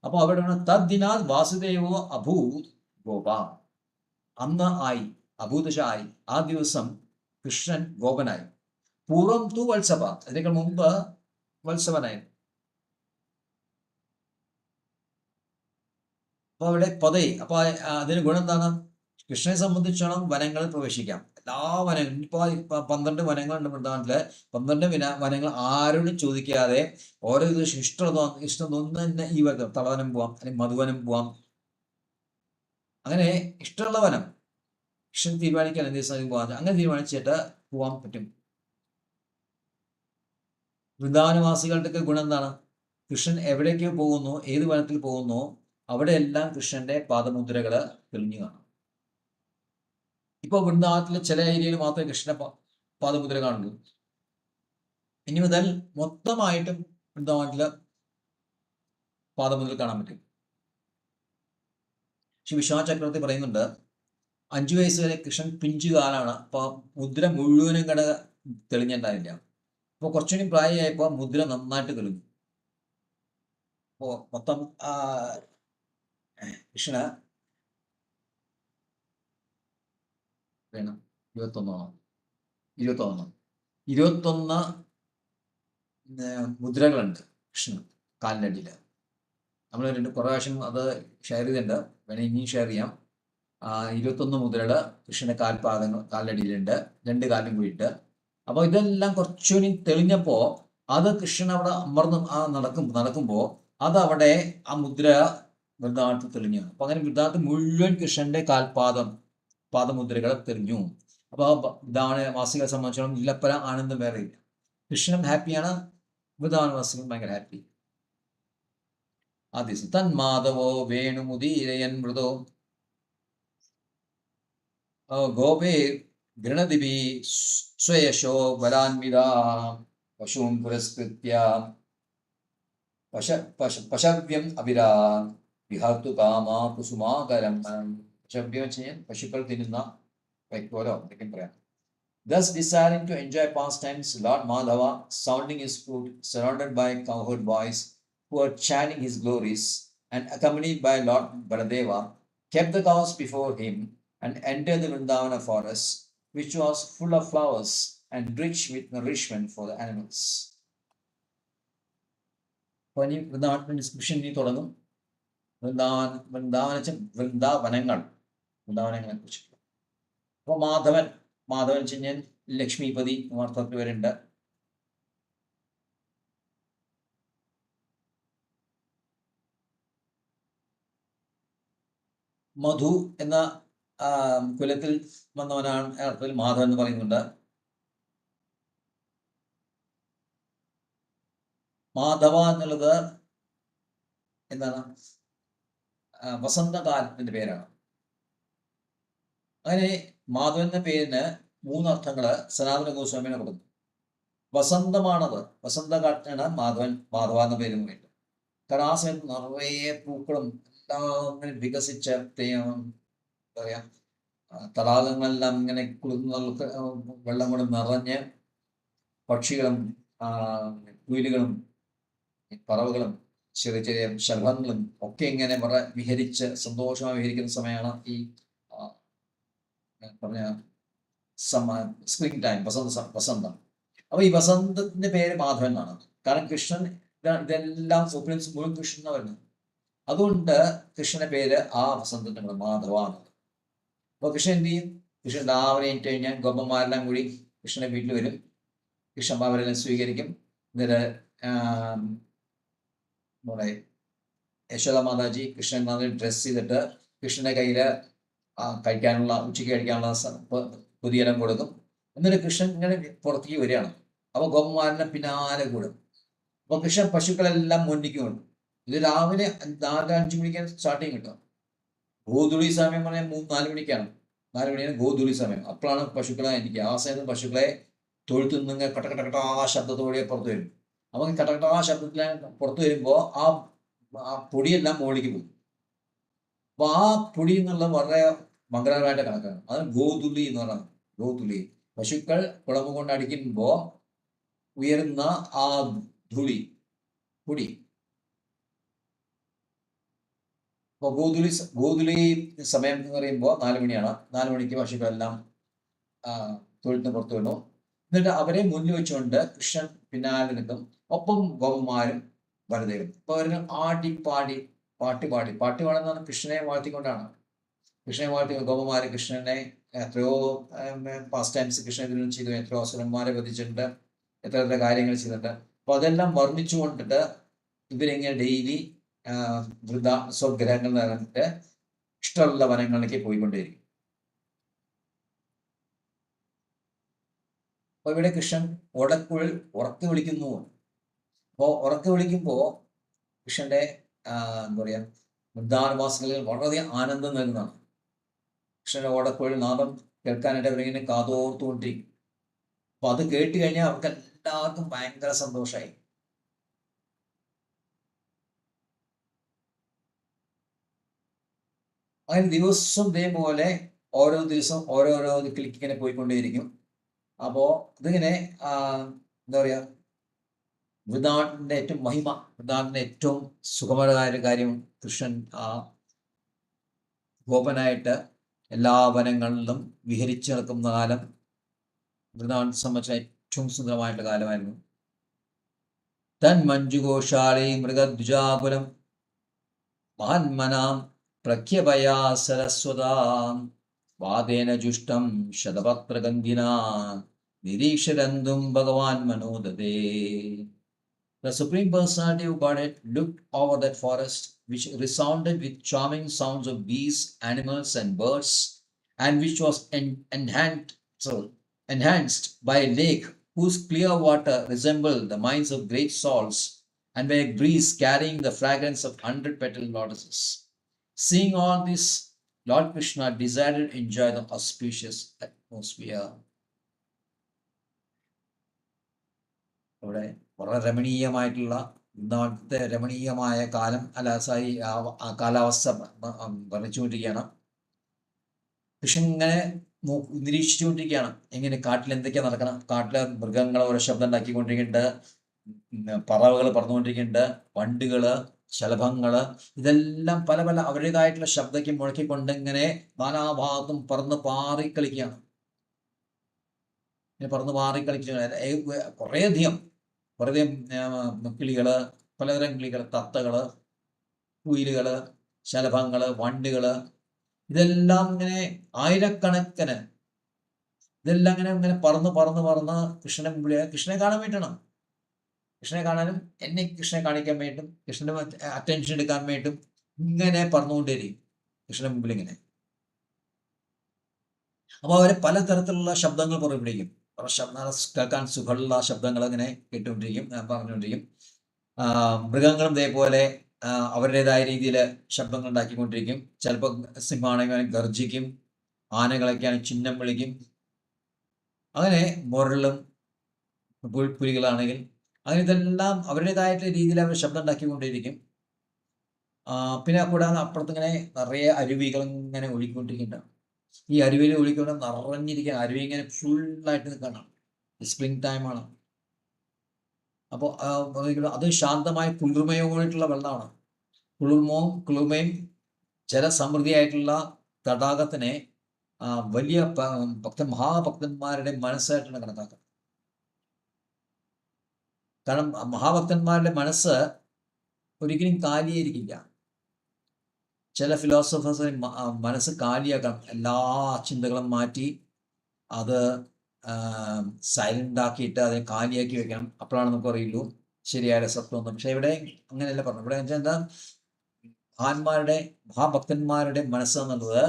അപ്പോൾ അവിടെ തദ്ദിനാൽ വാസുദേവോ അഭൂത് ഗോപ, അന്ന് ആയി, അഭൂതശ ആയി, ആ ദിവസം കൃഷ്ണൻ ഗോപനായി. പൂർവം തു വത്സപ, അതിനേക്കാൾ മുമ്പ് വത്സവനായിരുന്നു. അപ്പോൾ അവിടെ പതൈ, അപ്പോൾ അതിന് ഗുണം എന്താണ്? കൃഷ്ണനെ സംബന്ധിച്ചോളം വനങ്ങളിൽ പ്രവേശിക്കാം, എല്ലാ വനങ്ങളും. ഇപ്പോൾ 12 വനങ്ങളുണ്ട് വൃന്ദാവനത്തില്. 12 വനങ്ങൾ ആരോടും ചോദിക്കാതെ ഓരോ ദിവസം ഇഷ്ടം തോന്നുന്ന തന്നെ ഈ വനം, തളവനം പോവാം, അല്ലെങ്കിൽ മധുവനം പോവാം. അങ്ങനെ ഇഷ്ടമുള്ള വനം കൃഷ്ണൻ തീരുമാനിക്കാൻ എന്ത് ദിവസം പോകാൻ, അങ്ങനെ തീരുമാനിച്ചിട്ട് പോകാൻ പറ്റും. വൃന്ദാവനവാസികളുടെയൊക്കെ ഗുണം എന്താണ്? കൃഷ്ണൻ എവിടേക്ക് പോകുന്നു, ഏത് വനത്തിൽ പോകുന്നു, അവിടെയെല്ലാം കൃഷ്ണന്റെ പാദമുദ്രകൾ തെളിഞ്ഞു കാണും. ഇപ്പോൾ വൃന്ദാവനത്തിലെ ചില ഏരിയയിൽ മാത്രമേ കൃഷ്ണന്റെ പാദമുദ്ര കാണുള്ളൂ. ഇനി മുതൽ മൊത്തമായിട്ടും വൃന്ദാവനത്തില് പാദമുദ്ര കാണാൻ പറ്റും. ശ്രീ വിശ്വനാഥ ചക്രവർത്തി പറയുന്നുണ്ട് 5 വയസ്സ് വരെ കൃഷ്ണൻ പിഞ്ചുകാലാണ്. അപ്പൊ മുദ്ര മുഴുവനും കട തെളിഞ്ഞിട്ടുണ്ടായില്ല. അപ്പോൾ കുറച്ചുകൂടി പ്രായമായപ്പോൾ മുദ്ര നന്നായിട്ട് തെളിഞ്ഞു. അപ്പോൾ മൊത്തം കൃഷ്ണ വേണം 21 മുദ്രകളുണ്ട് കൃഷ്ണൻ കാലിൻ്റെ അടിയിൽ. നമ്മൾ കുറേ പ്രാവശ്യം അത് ഷെയർ ചെയ്തിട്ടുണ്ട്, വേണമെങ്കിൽ ഇനിയും ഷെയർ ചെയ്യാം. 21 മുദ്രയുടെ കൃഷ്ണന്റെ കാലിൻ്റെ അടിയിലുണ്ട്, 2 കാലും കൂടിയിട്ട്. അപ്പോൾ ഇതെല്ലാം കുറച്ചുകൂടി തെളിഞ്ഞപ്പോൾ അത് കൃഷ്ണൻ അവിടെ അമർന്ന് നടക്കുമ്പോൾ അതവിടെ ആ മുദ്ര വൃന്ദാവനത്തിൽ തെളിഞ്ഞു. അപ്പൊ അങ്ങനെ വൃന്ദാവനത്തിൽ മുഴുവൻ കൃഷ്ണന്റെ പാദമുദ്രകൾ തെളിഞ്ഞു. അപ്പോൾ വൃന്ദാവന വാസികളെ സംബന്ധിച്ചിടത്തോളം ഇല്ലപ്പല ആനന്ദം വേറെ ഇല്ല. കൃഷ്ണൻ ഹാപ്പിയാണ്, വൃന്ദാവനവാസികൾ ഭയങ്കര ഹാപ്പി. ആദ്യ തന്മാധവോ വേണുമുദീരയൻ മൃദോ ഗോപേ ഗൃണദിവി സ്വയശോ ബലാൻവിതാ പശൂൻ പുരസ്കൃത്യ പശവ്യം അവിരാ വിഹർത്തു കാമാ കുസുമാകരം. പശവ്യം വെച്ച് കഴിഞ്ഞാൽ പശുക്കൾ തിന്നുന്ന വൈക്കോലോ എന്തൊക്കെയും പറയാം. Thus desiring to enjoy pastimes, Lord Madhava, sounding his flute, surrounded by cowherd boys who were chanting his glories, and accompanied by Lord Baladeva, kept the cows before him and entered the Vrindavana forest, which was full of flowers and rich with nourishment for the animals. Description ഇനി തുടങ്ങും. വൃന്ദാവനങ്ങളെ കുറിച്ച്. അപ്പോൾ മാധവൻ വെച്ച് കഴിഞ്ഞാൽ ലക്ഷ്മിപതി അർത്ഥത്തിൽ വരുന്നുണ്ട്. മധു എന്ന കുലത്തിൽ വന്നവനാണ് അർത്ഥത്തിൽ മാധവൻ എന്ന് പറയുന്നുണ്ട്. മാധവ എന്നുള്ളത് എന്താണ്? വസന്തകാലത്തിന്റെ പേരാണ്. അങ്ങനെ മാധവൻ എന്ന പേരിന് 3 അർത്ഥങ്ങള് സനാതന ഗോസ്വാമിനെ കൊടുത്തു. വസന്തമാണത്, വസന്തകാലത്തിനാണ് മാധവ എന്ന പേര് വേണ്ടത്. കാരണം ആ സമയത്ത് നിറയെ പൂക്കളും എല്ലാം വികസിച്ച എന്താ പറയാ തടാകങ്ങളെല്ലാം ഇങ്ങനെ കുളിർന്ന വെള്ളം കൊണ്ട് നിറഞ്ഞ് പക്ഷികളും കുയിലുകളും പറവകളും ചെറിയ ചെറിയ ശലഭങ്ങളും ഒക്കെ ഇങ്ങനെ വിഹരിച്ച് സന്തോഷമായി വിഹരിക്കുന്ന സമയമാണ് ഈ പറഞ്ഞ സ്പ്രിംഗ് ടൈം, വസന്തം. അപ്പൊ ഈ വസന്തത്തിന്റെ പേര് മാധവൻ എന്നാണ്. കാരണം കൃഷ്ണൻ ഇതെല്ലാം ഓപ്പണിയൻസ് മുഴുവൻ കൃഷ്ണൻ എന്ന് പറയുന്നത്. അതുകൊണ്ട് കൃഷ്ണന്റെ പേര് ആ വസന്തത്തിന്റെ മാധവ എന്നത്. അപ്പൊ കൃഷ്ണൻ എന്ത് ചെയ്യും? കൃഷ്ണൻ രാവിലെ എണീറ്റ് കഴിഞ്ഞാൽ ഗോപന്മാരെല്ലാം കൂടി കൃഷ്ണന്റെ വീട്ടിൽ വരും. കൃഷ്ണൻ അവരെല്ലാം സ്വീകരിക്കും. എന്നിട്ട് നമ്മുടെ യശോദ മാതാജി കൃഷ്ണൻ ഡ്രസ് ചെയ്തിട്ട് കൃഷ്ണന്റെ കയ്യില് കഴിക്കാനുള്ള ഉച്ചയ്ക്ക് കഴിക്കാനുള്ള പുതിയലം കൊടുക്കും. എന്നിട്ട് കൃഷ്ണൻ ഇങ്ങനെ പുറത്തേക്ക് വരികയാണ്. അപ്പൊ ഗോപന്മാരെല്ലാം പിന്നാലെ കൂടും. അപ്പൊ കൃഷ്ണൻ പശുക്കളെല്ലാം മുന്നിക്ക് കൊണ്ടു. ഇത് രാവിലെ 4-5 മണിക്കാണ് സ്റ്റാർട്ടിങ് കിട്ടുക. ഗോധുളി സമയം പറഞ്ഞാൽ 3-4 മണിക്കാണ്. 4 മണിയാണ് ഗോധുളി സമയം. അപ്പോഴാണ് പശുക്കളെ എനിക്ക് ആ സമയത്ത് പശുക്കളെ തൊഴുത്തു നിന്ന് കട്ടകട്ടകട്ടാ ശബ്ദത്തോടെ പുറത്തു വരും. അപ്പൊ കട്ടകട്ടാ ശബ്ദത്തിൽ പുറത്തു വരുമ്പോൾ ആ പൊടിയെല്ലാം മുകളിലേക്ക് പോകും. അപ്പൊ ആ പൊടി എന്നുള്ള വളരെ മംഗളകരമായിട്ട് കണക്കാണ്. അത് ഗോധുളി എന്ന് പറയുന്നത്. ഗോധുളി പശുക്കൾ കുളമ്പ് കൊണ്ട് അടിക്കുമ്പോ ഉയരുന്ന ആ പൊടി. അപ്പൊ ഗോധുളി സമയം എന്ന് പറയുമ്പോൾ 4 മണിയാണ്. 4 മണിക്ക് പശുക്കളെല്ലാം തൊഴുത്തിന് പുറത്തു വന്നു. എന്നിട്ട് അവരെ മുന്നിൽ വെച്ചുകൊണ്ട് കൃഷ്ണൻ പിന്നാലെ നിൽക്കും. ഒപ്പം ഗോപന്മാരും വരദേവും. അപ്പൊ അവര് പാട്ടി പാടുന്നതാണ് കൃഷ്ണനെ വാഴ്ത്തിക്കൊണ്ടാണ്. കൃഷ്ണനെ വാഴ്ത്തി ഗോപന്മാര് കൃഷ്ണനെ എത്രയോ പാസ്റ്റ് ടൈംസ് കൃഷ്ണൻ ചെയ്തു, എത്രയോ അസുരന്മാരെ വധിച്ചിട്ടുണ്ട്, എത്ര കാര്യങ്ങൾ ചെയ്തിട്ടുണ്ട്. അപ്പൊ അതെല്ലാം വർണ്ണിച്ചു കൊണ്ടിട്ട് ഇവരിങ്ങനെ ഡെയിലി സ്വഗ്രഹങ്ങൾ നിറഞ്ഞിട്ട് ഇഷ്ടമുള്ള വനങ്ങളിലേക്ക് പോയിക്കൊണ്ടേയിരിക്കും. അപ്പൊ ഇവിടെ കൃഷ്ണൻ ഉറക്കെ വിളിക്കുന്നു. അപ്പോൾ ഉറക്കെ വിളിക്കുമ്പോൾ കൃഷ്ണന്റെ എന്താ പറയാ വൃന്ദാവനവാസികളിൽ വളരെയധികം ആനന്ദം നൽകുന്നതാണ്. കൃഷ്ണന്റെ ഓടക്കുഴൽ നാദം കേൾക്കാനായിട്ട് അവരിങ്ങനെ കാതോർത്തുകൊണ്ടിരിക്കും. അപ്പൊ അത് കേട്ട് കഴിഞ്ഞാൽ അവർക്ക് എല്ലാവർക്കും ഭയങ്കര സന്തോഷമായി. അങ്ങനെ ദിവസം ഇതേപോലെ ഓരോ ദിവസം ഓരോരോ ക്ലിക്ക് ഇങ്ങനെ പോയിക്കൊണ്ടേയിരിക്കും. അപ്പോൾ ഇതിങ്ങനെ എന്താ പറയുക, വൃന്ദാവനത്തിന്റെ ഏറ്റവും മഹിമ, വൃന്ദാവനത്തിന്റെ ഏറ്റവും സുഖകരമായ കാര്യം കൃഷ്ണൻ ഗോപനായിട്ട് എല്ലാ വനങ്ങളിലും വിഹരിച്ചു നടക്കുന്ന കാലം വൃന്ദാവനത്തെ സംബന്ധിച്ച ഏറ്റവും സുന്ദരമായിട്ടുള്ള കാലമായിരുന്നു. തൻ മഞ്ജുഘോഷാളി മൃഗദ്വിജാകുലം മഹന്മനാം പ്രഖ്യപയാ സരസ്വതാം വാദേന ജുഷ്ടം ശതപത്രഗന്ധിനാ നിരീക്ഷരന്തും ഭഗവാൻ മനോദതേ. The Supreme Personality of Godhead looked over that forest, which resounded with charming sounds of bees, animals, and birds, and which was enhanced by a lake whose clear water resembled the mines of great salts, and by a breeze carrying the fragrance of 100-petaled lotuses. Seeing all this, Lord Krishna desired to enjoy the auspicious atmosphere. അവിടെ വളരെ രമണീയമായിട്ടുള്ള ഇന്നത്തെ രമണീയമായ കാലം കാലാവസ്ഥ വർണ്ണിച്ചുകൊണ്ടിരിക്കുകയാണ്. കൃഷ്ണൻ ഇങ്ങനെ നിരീക്ഷിച്ചുകൊണ്ടിരിക്കുകയാണ് എങ്ങനെ കാട്ടിൽ എന്തൊക്കെയാണ് നടക്കണം. കാട്ടിലെ മൃഗങ്ങൾ ഓരോ ശബ്ദം ഉണ്ടാക്കിക്കൊണ്ടിരിക്കുന്നുണ്ട്, പറവകൾ പറന്നുകൊണ്ടിരിക്കുന്നുണ്ട്, വണ്ടുകള്, ശലഭങ്ങള്, ഇതെല്ലാം പല പല അവരുടേതായിട്ടുള്ള ശബ്ദയ്ക്ക് മുഴക്കിക്കൊണ്ട് ഇങ്ങനെ നാനാഭാഗത്തും പറന്ന് പാറിക്കളിക്കുകയാണ്. പറന്ന് പാറിക്കളിക്കുക കുറേയധികം കിളികള്, പലതരം കിളികൾ, തത്തകള്, കുയിലുകള്, ശലഭങ്ങള്, വണ്ടുകള്, ഇതെല്ലാം ഇങ്ങനെ ആയിരക്കണക്കിന് ഇതെല്ലാം ഇങ്ങനെ പറന്ന് കൃഷ്ണനെ മുമ്പിൽ കൃഷ്ണനെ കാണാൻ വേണ്ടിയിട്ടാണ്. കൃഷ്ണനെ കാണാനും കൃഷ്ണനെ കാണിക്കാൻ വേണ്ടിയിട്ടും കൃഷ്ണന്റെ അറ്റൻഷൻ എടുക്കാൻ വേണ്ടിയിട്ടും ഇങ്ങനെ പറന്നുകൊണ്ടേയിരിക്കും കൃഷ്ണന്റെ മുമ്പിൽ ഇങ്ങനെ. അപ്പോൾ അവര് പലതരത്തിലുള്ള ശബ്ദങ്ങൾ പുറപ്പെടുവിക്കും. കേൾക്കാൻ സുഖമുള്ള ശബ്ദങ്ങൾ ഇങ്ങനെ കേട്ടുകൊണ്ടിരിക്കും, പറഞ്ഞുകൊണ്ടിരിക്കും. മൃഗങ്ങളും ഇതേപോലെ അവരുടേതായ രീതിയിൽ ശബ്ദങ്ങൾ ഉണ്ടാക്കിക്കൊണ്ടിരിക്കും. ചിലപ്പോൾ സിംഹമാണെങ്കിൽ ഗർജിക്കും, ആനകളൊക്കെയാണെങ്കിൽ ചിഹ്നം വിളിക്കും. അങ്ങനെ മുരളും, പുലികളാണെങ്കിൽ അങ്ങനെ ഇതെല്ലാം അവരുടേതായിട്ടുള്ള രീതിയിൽ അവർ ശബ്ദം ഉണ്ടാക്കിക്കൊണ്ടിരിക്കും. പിന്നെ കൂടാതെ അപ്പുറത്തിങ്ങനെ നിറയെ അരുവികൾ ഇങ്ങനെ ഒഴുകിക്കൊണ്ടിരിക്കുന്നുണ്ടാവും. ഈ അരുവിയിൽ ഒഴുകിക്കൊണ്ട് നിറഞ്ഞിരിക്കുക, അരുവി ഇങ്ങനെ ഫുള്ളായിട്ട് നിൽക്കണം. സ്പ്രിംഗ് ടൈമാണ്. അപ്പോൾ അത് ശാന്തമായ കുളിർമയോടായിട്ടുള്ള വെള്ളമാണ്. കുളിർമയും ജലസമൃദ്ധിയായിട്ടുള്ള തടാകത്തിനെ വലിയ മഹാഭക്തന്മാരുടെ മനസ്സായിട്ടാണ് കണക്കാക്കുന്നത്. കാരണം മഹാഭക്തന്മാരുടെ മനസ്സ് ഒരിക്കലും കാലിയായിരിക്കില്ല. ചില ഫിലോസഫേഴ്സ് മനസ്സ് കാലിയാക്കണം, എല്ലാ ചിന്തകളും മാറ്റി അത് സൈലന്റ് ആക്കിയിട്ട് അതിനെ കാലിയാക്കി വെക്കണം, അപ്പോഴാണ് നമുക്ക് അറിയുള്ളൂ ശരിയായ രസത്വം. പക്ഷെ ഇവിടെ അങ്ങനെയല്ല പറഞ്ഞു. ഇവിടെ എന്താ, മഹാഭക്തന്മാരുടെ മനസ്സ് എന്നുള്ളത്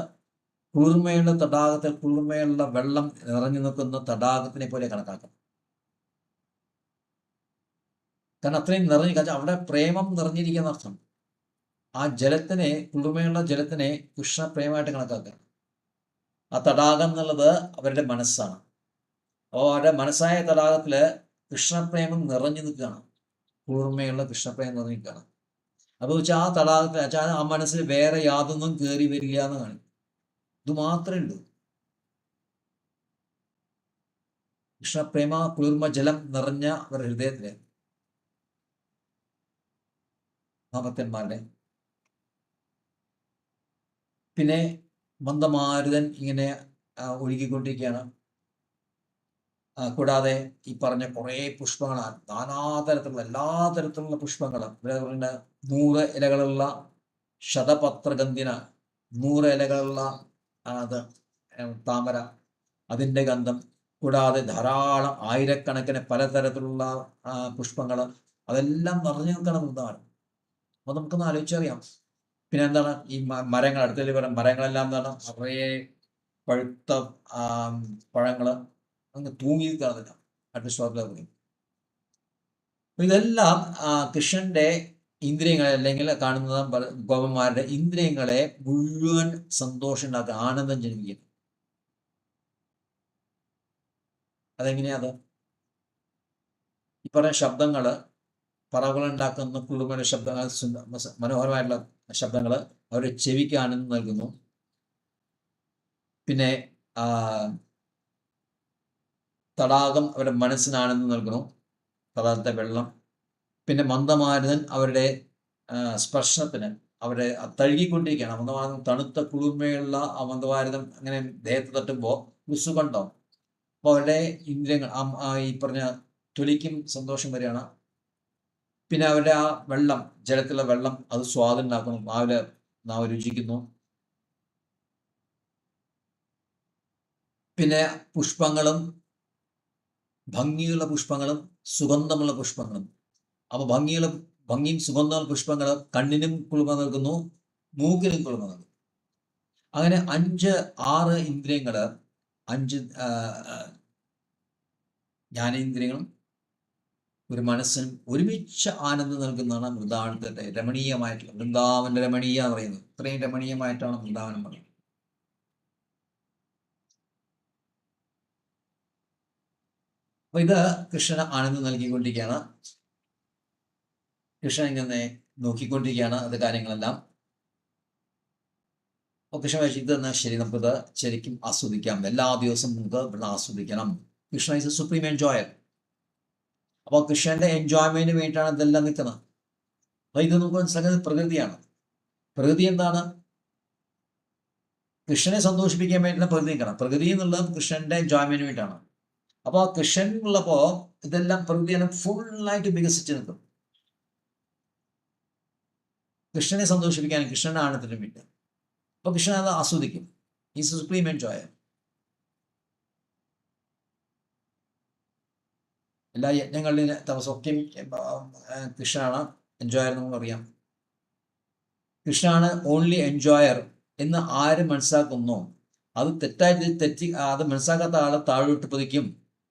കുളിർമയുള്ള തടാകത്തിൽ കുളിർമയുള്ള വെള്ളം നിറഞ്ഞു നിൽക്കുന്ന തടാകത്തിനെ പോലെ കണക്കാക്കണം. കാരണം അത്രയും നിറഞ്ഞു, അവിടെ പ്രേമം നിറഞ്ഞിരിക്കുന്ന അർത്ഥം. ആ ജലത്തിനെ, കുളിർമയുള്ള ജലത്തിനെ കൃഷ്ണ പ്രേമമായിട്ട് കണക്കാക്കുക. ആ തടാകം എന്നുള്ളത് അവരുടെ മനസ്സാണ്. അപ്പോൾ അവരുടെ മനസ്സായ തടാകത്തില് കൃഷ്ണപ്രേമം നിറഞ്ഞു നിൽക്കുകയാണ്, കുളിർമയുള്ള കൃഷ്ണപ്രേമം നിറഞ്ഞു നിൽക്കുകയാണ്. അപ്പോൾ വെച്ചാൽ ആ തടാകത്തിൽ വെച്ചാൽ ആ മനസ്സിൽ വേറെ യാതൊന്നും കയറി വരില്ല എന്ന് കാണും. ഇത് മാത്രമേ ഉള്ളൂ. കൃഷ്ണപ്രേമ കുളിർമ ജലം നിറഞ്ഞ അവരുടെ ഹൃദയത്തില് ഭക്തന്മാരുടെ. പിന്നെ മന്ദമാരുതൻ ഇങ്ങനെ ഒഴുകിക്കൊണ്ടിരിക്കുകയാണ്. കൂടാതെ ഈ പറഞ്ഞ കുറേ പുഷ്പങ്ങളാണ്, നാനാതരത്തിലുള്ള എല്ലാ തരത്തിലുള്ള പുഷ്പങ്ങളും. 100 ഇലകളുള്ള ശതപത്രഗന്ധിന, 100 ഇലകളുള്ള അത് താമര, അതിൻ്റെ ഗന്ധം. കൂടാതെ ധാരാളം ആയിരക്കണക്കിന് പലതരത്തിലുള്ള പുഷ്പങ്ങൾ, അതെല്ലാം നിറഞ്ഞു നിൽക്കണം എന്നതാണ്. അപ്പോൾ നമുക്കൊന്ന് ആലോചിച്ചറിയാം. പിന്നെ എന്താണ് ഈ മരങ്ങൾ, അടുത്തതിൽ പറയാം, മരങ്ങളെല്ലാം എന്താണ്, നിറയെ പഴുത്ത പഴങ്ങൾ അങ്ങ് തൂങ്ങി നിൽക്കാറില്ല. അടുത്ത ശ്ലോകത്തിൽ പറയും. ഇതെല്ലാം കൃഷ്ണന്റെ ഇന്ദ്രിയങ്ങളെ, അല്ലെങ്കിൽ കാണുന്ന ഗോപന്മാരുടെ ഇന്ദ്രിയങ്ങളെ മുഴുവൻ സന്തോഷം ഉണ്ടാക്കുക, ആനന്ദം ജനിപ്പിക്കുന്നു. അതെങ്ങനെയാ? ഈ പറഞ്ഞ ശബ്ദങ്ങൾ, പറവകളുണ്ടാക്കുന്ന കുളിർമയുടെ ശബ്ദങ്ങൾ, മനോഹരമായിട്ടുള്ള ശബ്ദങ്ങൾ അവരുടെ ചെവിക്ക് ആനന്ദം നൽകുന്നു. പിന്നെ തടാകം അവരുടെ മനസ്സിന് ആനന്ദം നൽകുന്നു, തടാകത്തെ വെള്ളം. പിന്നെ മന്ദമാരുതൻ അവരുടെ സ്പർശനത്തിന് അവരെ തഴുകിക്കൊണ്ടിരിക്കുകയാണ്. മന്ദമാരുതം തണുത്ത കുളിർമയുള്ള ആ മന്ദമാരുതം അങ്ങനെ ദേഹത്ത് തട്ടുമ്പോൾ ഒരു സുഗന്ധം. അപ്പോൾ അവരുടെ ഇന്ദ്രിയങ്ങൾ ഈ പറഞ്ഞ തൊലിക്കും സന്തോഷം വരികയാണ്. പിന്നെ അവരുടെ ആ വെള്ളം, ജലത്തിലുള്ള വെള്ളം, അത് സ്വാദുണ്ടാക്കുന്നു, നാവ് രുചിക്കുന്നു. പിന്നെ പുഷ്പങ്ങളും, ഭംഗിയുള്ള പുഷ്പങ്ങളും സുഗന്ധമുള്ള പുഷ്പങ്ങളും. അപ്പോൾ ഭംഗിയും സുഗന്ധമുള്ള പുഷ്പങ്ങൾ കണ്ണിനും കുളിർമ നൽകുന്നു, മൂക്കിനും കുളിർമ നൽകുന്നു. അങ്ങനെ 5-6 ഇന്ദ്രിയങ്ങൾ, 5 ജ്ഞാനേന്ദ്രിയങ്ങളും ഒരു മനസ്സിനും ഒരുമിച്ച് ആനന്ദം നൽകുന്നതാണ് വൃന്ദാവനത്തിന്റെ രമണീയമായിട്ടുള്ള, വൃന്ദാവന്റെ രമണീയ എന്ന് പറയുന്നത്. ഇത്രയും രമണീയമായിട്ടാണ് വൃന്ദാവനം പറയുന്നത്. അപ്പൊ ഇത് കൃഷ്ണന് ആനന്ദം നൽകിക്കൊണ്ടിരിക്കുകയാണ്. കൃഷ്ണൻ ഇങ്ങനെ നോക്കിക്കൊണ്ടിരിക്കുകയാണ് അത് കാര്യങ്ങളെല്ലാം. കൃഷ്ണൻ വെച്ച് ഇതെന്നാ ശരി, നമുക്കിത് ശരിക്കും ആസ്വദിക്കാം, എല്ലാ ദിവസവും നമുക്ക് ഇവിടെ ആസ്വദിക്കണം. Krishna is a supreme enjoyer. അപ്പോൾ കൃഷ്ണന്റെ എൻജോയ്മെന്റിന് വേണ്ടിയിട്ടാണ് ഇതെല്ലാം നിൽക്കുന്നത്. അപ്പൊ ഇത് നമുക്ക് മനസ്സിലാക്കുന്നത് പ്രകൃതിയാണ്. പ്രകൃതി എന്താണ്? കൃഷ്ണനെ സന്തോഷിപ്പിക്കാൻ വേണ്ടിയിട്ട് പ്രകൃതി നിൽക്കണം. പ്രകൃതി എന്നുള്ളത് കൃഷ്ണന്റെ എൻജോയ്മെന്റിന് വേണ്ടിയിട്ടാണ്. അപ്പോൾ ആ കൃഷ്ണൻ ഉള്ളപ്പോൾ ഇതെല്ലാം പ്രകൃതിയെല്ലാം ഫുള്ളായിട്ട് വികസിച്ച് നിൽക്കും. കൃഷ്ണനെ സന്തോഷിപ്പിക്കാനും കൃഷ്ണന്റെ ആനന്ദത്തിനും വേണ്ടി. അപ്പൊ കൃഷ്ണൻ അത് ആസ്വദിക്കും. Is supreme enjoyer. എല്ലാ യജ്ഞങ്ങളുടെയും തപസ്സൊക്കെയും കൃഷ്ണനാണ് എൻജോയർ എന്ന് നമുക്കറിയാം. കൃഷ്ണനാണ് ഓൺലി എൻജോയർ എന്ന് ആര് മനസ്സിലാക്കുന്നു, അത് അത് മനസ്സിലാക്കാത്ത ആളെ താഴോട്ട് പതിക്കും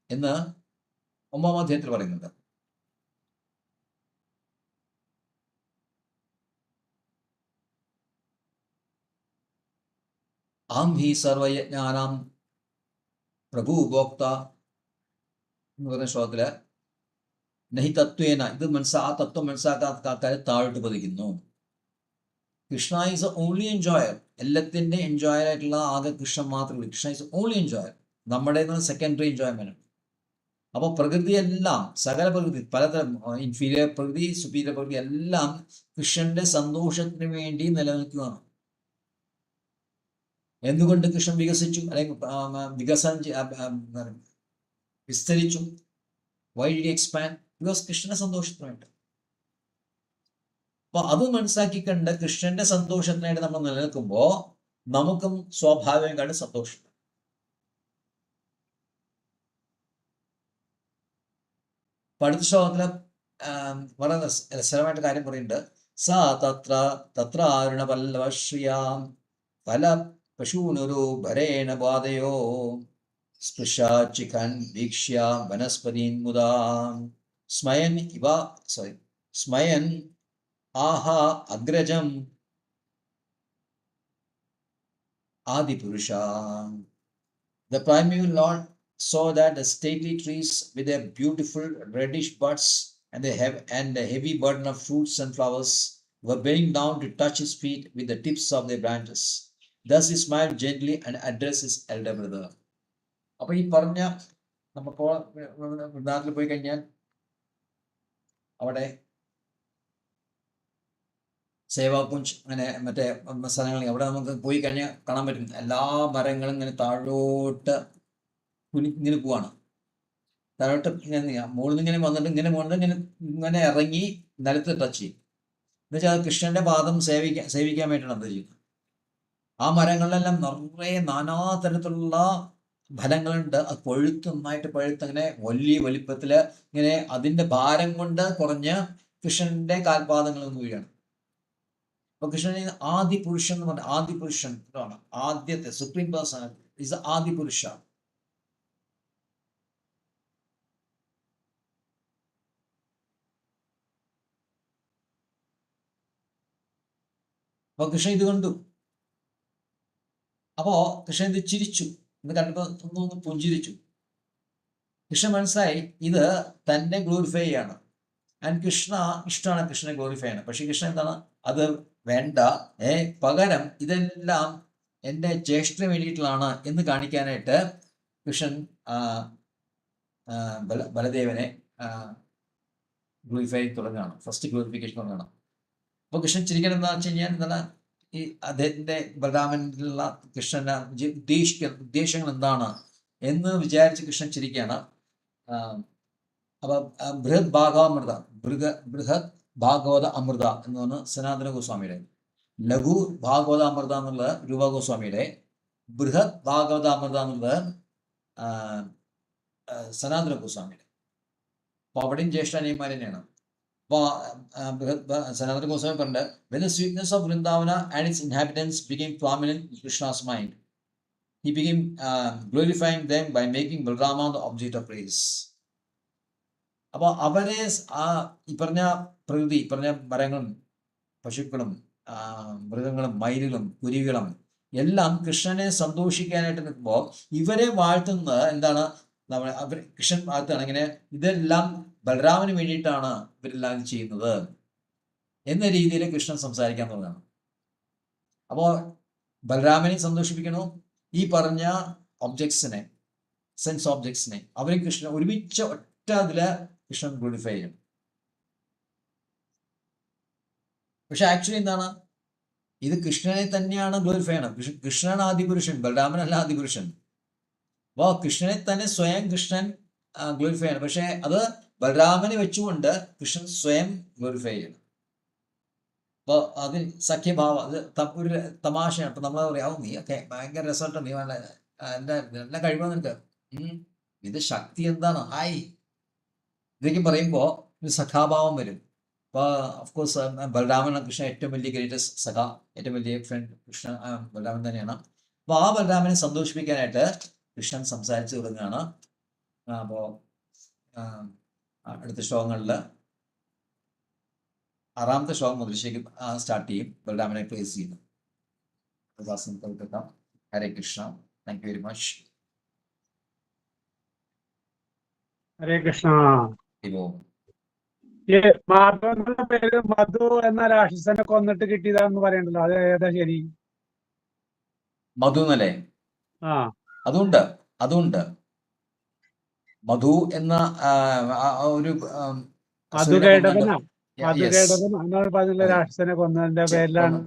എന്ന് 9-ാം അധ്യായത്തിൽ പറയുന്നുണ്ട്. അഹം ഹി സർവയജ്ഞാനാം പ്രഭു ഭോക്ത എന്ന് പറയുന്ന ശ്ലോകത്തില് നഹി തത്വേന, ഇത് ആ തത്വം മനസ്സിലാക്കാത്ത ആൾക്കാർ താഴോട്ട് പതിക്കുന്നു. Krishna is only enjoyer. എല്ലാത്തിൻ്റെ എൻജോയർ ആയിട്ടുള്ള ആകെ കൃഷ്ണൻ മാത്രമേ. Krishna is only enjoyer. നമ്മുടെ സെക്കൻഡറി എൻജോയ്മെന്റ്. അപ്പോൾ പ്രകൃതിയെല്ലാം, സകല പ്രകൃതി, പലതരം ഇൻഫീരിയർ പ്രകൃതി, സുപ്പീരിയർ പ്രകൃതി എല്ലാം കൃഷ്ണന്റെ സന്തോഷത്തിന് വേണ്ടി നിലനിൽക്കുകയാണ്. എന്തുകൊണ്ട് കൃഷ്ണൻ വികസിച്ചു, അല്ലെങ്കിൽ വിസ്തരിച്ചു? Why did expand? ബിക്കോസ് കൃഷ്ണന്റെ സന്തോഷത്തിന് വേണ്ടി. അപ്പൊ അത് മനസ്സിലാക്കി കണ്ട് കൃഷ്ണന്റെ സന്തോഷത്തിനായിട്ട് നമ്മൾ നിലനിൽക്കുമ്പോൾ നമുക്കും സ്വാഭാവികമായിട്ട് സന്തോഷം. അടുത്ത ശ്ലോകത്തില് വളരെ രസകരമായിട്ട് കാര്യം പറയുന്നുണ്ട്. സാ തത്ര ആരുണ പല്ലവ ശ്രിയാം ഫല പശൂനുരു ഭരേണ ബാധയോ സ്പൃശാചിഖൻ വീക്ഷ്യ വനസ്പതീൻ മുദാ സ്മയൻ ആഹാ അഗ്രജം Adipurush. The primeval Lord saw that the stately trees with their beautiful reddish buds and the heavy burden of fruits and flowers were bending down to touch his feet with the tips of their branches. Thus he smiled gently and addressed his elder brother. അപ്പൊ ഈ പറഞ്ഞ നമ്മളിപ്പോൾ വൃന്ദാവനത്തിൽ പോയി കഴിഞ്ഞാൽ അവിടെ സേവാകുഞ്ച് അങ്ങനെ മറ്റേ സ്ഥലങ്ങളിൽ അവിടെ നമുക്ക് പോയി കഴിഞ്ഞാൽ കാണാൻ പറ്റും. എല്ലാ മരങ്ങളും ഇങ്ങനെ താഴോട്ട് ഇങ്ങനെ പോവാണ്. താഴോട്ട് ഇങ്ങനെ മുകളിൽ ഇങ്ങനെ വന്നിട്ട് ഇങ്ങനെ ഇറങ്ങി നിലത്ത് ടച്ച് ചെയ്യും. എന്നുവെച്ചാൽ കൃഷ്ണന്റെ പാദം സേവിക്കാൻ വേണ്ടിയിട്ടാണ് അത് ചെയ്യുന്നത്. ആ മരങ്ങളിലെല്ലാം നിറയെ നാനാതരത്തിലുള്ള ഫലങ്ങളുണ്ട്. അത് നന്നായിട്ട് പഴുത്ത് അങ്ങനെ വലിയ വലിപ്പത്തില് ഇങ്ങനെ അതിന്റെ ഭാരം കൊണ്ട് കുറഞ്ഞ് കൃഷ്ണന്റെ കാൽപാദങ്ങളിൽ വീഴാണ്. അപ്പൊ കൃഷ്ണൻ ആദിപുരുഷൻ എന്ന് പറഞ്ഞ ആദിപുരുഷൻ ആണ്. ആദ്യത്തെ സുപ്രീം പേഴ്സണാലിറ്റി ഇസ് ആദിപുരുഷ. അപ്പൊ കൃഷ്ണൻ ഇത് കണ്ടു. അപ്പോ കൃഷ്ണൻ ഇത് ചിരിച്ചു. ഇത് കണ്ടപ്പോ ഒന്ന് പുഞ്ചിരിച്ചു. കൃഷ്ണൻ മനസ്സിലായി ഇത് തന്നെ ഗ്ലോറിഫൈ ചെയ്യാണ്. ആൻഡ് കൃഷ്ണ ഇഷ്ടമാണ് കൃഷ്ണനെ ഗ്ലോറിഫൈ ആണ്. പക്ഷെ കൃഷ്ണൻ എന്താണ് അത് വേണ്ട, പകരം ഇതെല്ലാം എൻ്റെ ജ്യേഷ്ഠന് വേണ്ടിയിട്ടുള്ളതാണ് എന്ന് കാണിക്കാനായിട്ട് കൃഷ്ണൻ ബലദേവനെ ഗ്ലോറിഫൈ തുടങ്ങുകയാണ്. ഫസ്റ്റ് ഗ്ലോറിഫിക്കേഷൻ തുടങ്ങുകയാണ്. അപ്പോൾ കൃഷ്ണൻ ചിരിക്കണം എന്താണെന്ന് വെച്ച് കഴിഞ്ഞാൽ എന്താണ് ഈ അദ്ദേഹത്തിൻ്റെ ബലരാമനിലുള്ള കൃഷ്ണന് ഉദ്ദേശങ്ങൾ എന്താണ് എന്ന് വിചാരിച്ച് കൃഷ്ണൻ ചിരിക്കുകയാണ്. അപ്പോൾ ബൃഹത് ഭാഗവത ബൃഹത് ഭാഗവത അമൃത എന്ന് പറഞ്ഞ സനാതന ഗോസ്വാമിയുടെ, ലഘു ഭാഗവത അമൃത എന്നുള്ളത് രൂപ ഗോസ്വാമിയുടെ, ബൃഹത് ഭാഗവത അമൃത എന്നുള്ളത് സനാതന ഗോസ്വാമിയുടെ. അപ്പോൾ അവിടെയും ജ്യേഷ്ഠാനിയന്മാർ തന്നെയാണ്. അപ്പോൾ സനാതന ഗോസ്വാമി പറഞ്ഞിട്ട് when the sweetness of Vrindavana and its inhabitants became prominent in Krishna's mind, he became glorifying them by making Balrama the object of praise. അപ്പോൾ അവരെ ഈ പറഞ്ഞ പ്രകൃതി, പറഞ്ഞ മരങ്ങളും പശുക്കളും മൃഗങ്ങളും മയിലുകളും കുരുവികളും എല്ലാം കൃഷ്ണനെ സന്തോഷിക്കാനായിട്ട് നിൽക്കുമ്പോൾ ഇവരെ വാഴ്ത്തുന്നത് എന്താണ്? അവർ കൃഷ്ണൻ വാഴ്ത്താണ് ഇങ്ങനെ, ഇതെല്ലാം ബലരാമന് വേണ്ടിയിട്ടാണ് ഇവരെല്ലാം ചെയ്യുന്നത് എന്ന രീതിയിൽ കൃഷ്ണൻ സംസാരിക്കാൻ തുടങ്ങുകയാണ്. അപ്പോൾ ബലരാമനെ സന്തോഷിപ്പിക്കണോ, ഈ പറഞ്ഞ ഒബ്ജക്ട്സിനെ, സെൻസ് ഒബ്ജക്ട്സിനെ അവരെ കൃഷ്ണൻ ഒരുമിച്ച് ഒറ്റ അതില് കൃഷ്ണൻ ഗ്ലോറിഫൈ ചെയ്യും. പക്ഷെ ആക്ച്വലി എന്താണ്, ഇത് കൃഷ്ണനെ തന്നെയാണ് ഗ്ലോറിഫൈ ചെയ്യണം. കൃഷ്ണനാണ് ആദിപുരുഷൻ, ബലരാമനല്ല ആദിപുരുഷൻ. അപ്പോൾ കൃഷ്ണനെ തന്നെ സ്വയം കൃഷ്ണൻ ഗ്ലോറിഫൈ ചെയ്യണം. പക്ഷെ അത് ബലരാമനെ വെച്ചുകൊണ്ട് കൃഷ്ണൻ സ്വയം ഗ്ലോറിഫൈ ചെയ്യണം. അപ്പോൾ അതിൽ സഖ്യഭാവം, അത് ഒരു തമാശയാണ്. ഇപ്പം നമ്മൾ പറയാം, നീ ഒക്കെ ഭയങ്കര രസമായിട്ട്, നീ നല്ല കഴിവാണ് നിനക്ക്, ഇത് ശക്തി എന്താണ്, ഹായ് ഇതൊക്കെ പറയുമ്പോൾ ഒരു സഖാഭാവം വരും. അപ്പോൾ ഓഫ്കോഴ്സ് ബലരാമൻ കൃഷ്ണ ഏറ്റവും വലിയ ഗ്രേറ്റസ്റ്റ് സഖ, ഏറ്റവും വലിയ ഫ്രണ്ട് കൃഷ്ണ ബലരാമൻ തന്നെയാണ്. അപ്പോൾ ആ ബലരാമനെ സന്തോഷിപ്പിക്കാനായിട്ട് കൃഷ്ണൻ സംസാരിച്ചു തുടങ്ങുകയാണ്. അപ്പോൾ അടുത്ത ശ്ലോകങ്ങളിൽ 6ാമത്തെ ശ്ലോകം മുതൽ ശരിക്കും സ്റ്റാർട്ട് ചെയ്യും, ബലരാമനെ പ്രേസ് ചെയ്യുന്നു. Hare Krishna, thank you very much. Hare Krishna. ഇപ്പോ മാധവ എന്നുള്ള പേര് മധു എന്ന രാക്ഷസനെ കൊന്നിട്ട് കിട്ടിയതാന്ന് പറയണ്ടല്ലോ, അത് ഏതാ ശരി? മധു എന്നല്ലേ? അതുണ്ട് മധു എന്ന ഒരു രാക്ഷസനെ കൊന്നതിന്റെ പേരിലാണ്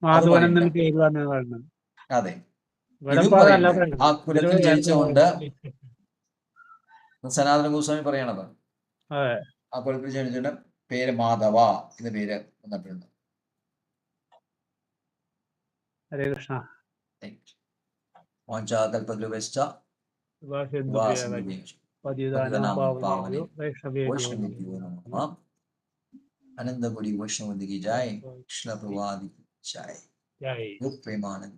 മാധവൻ എന്ന പേര് പറഞ്ഞത്. അതെ, ആ കുലത്തിൽ ജനിച്ചുകൊണ്ട് സനാതന ഗോസ്വാമി പറയണത്, ആ കുലത്തിൽ ജനിച്ചുകൊണ്ട് പേര് മാധവ എന്ന പേര് വന്നിട്ടുണ്ട്. ഹരേ കൃഷ്ണ. വാഞ്ചാകൽപതരുശ്ച आनंद बड़ी वैष्णव की जाए, कृष्ण प्रवाद की जाए, प्रेमानंद।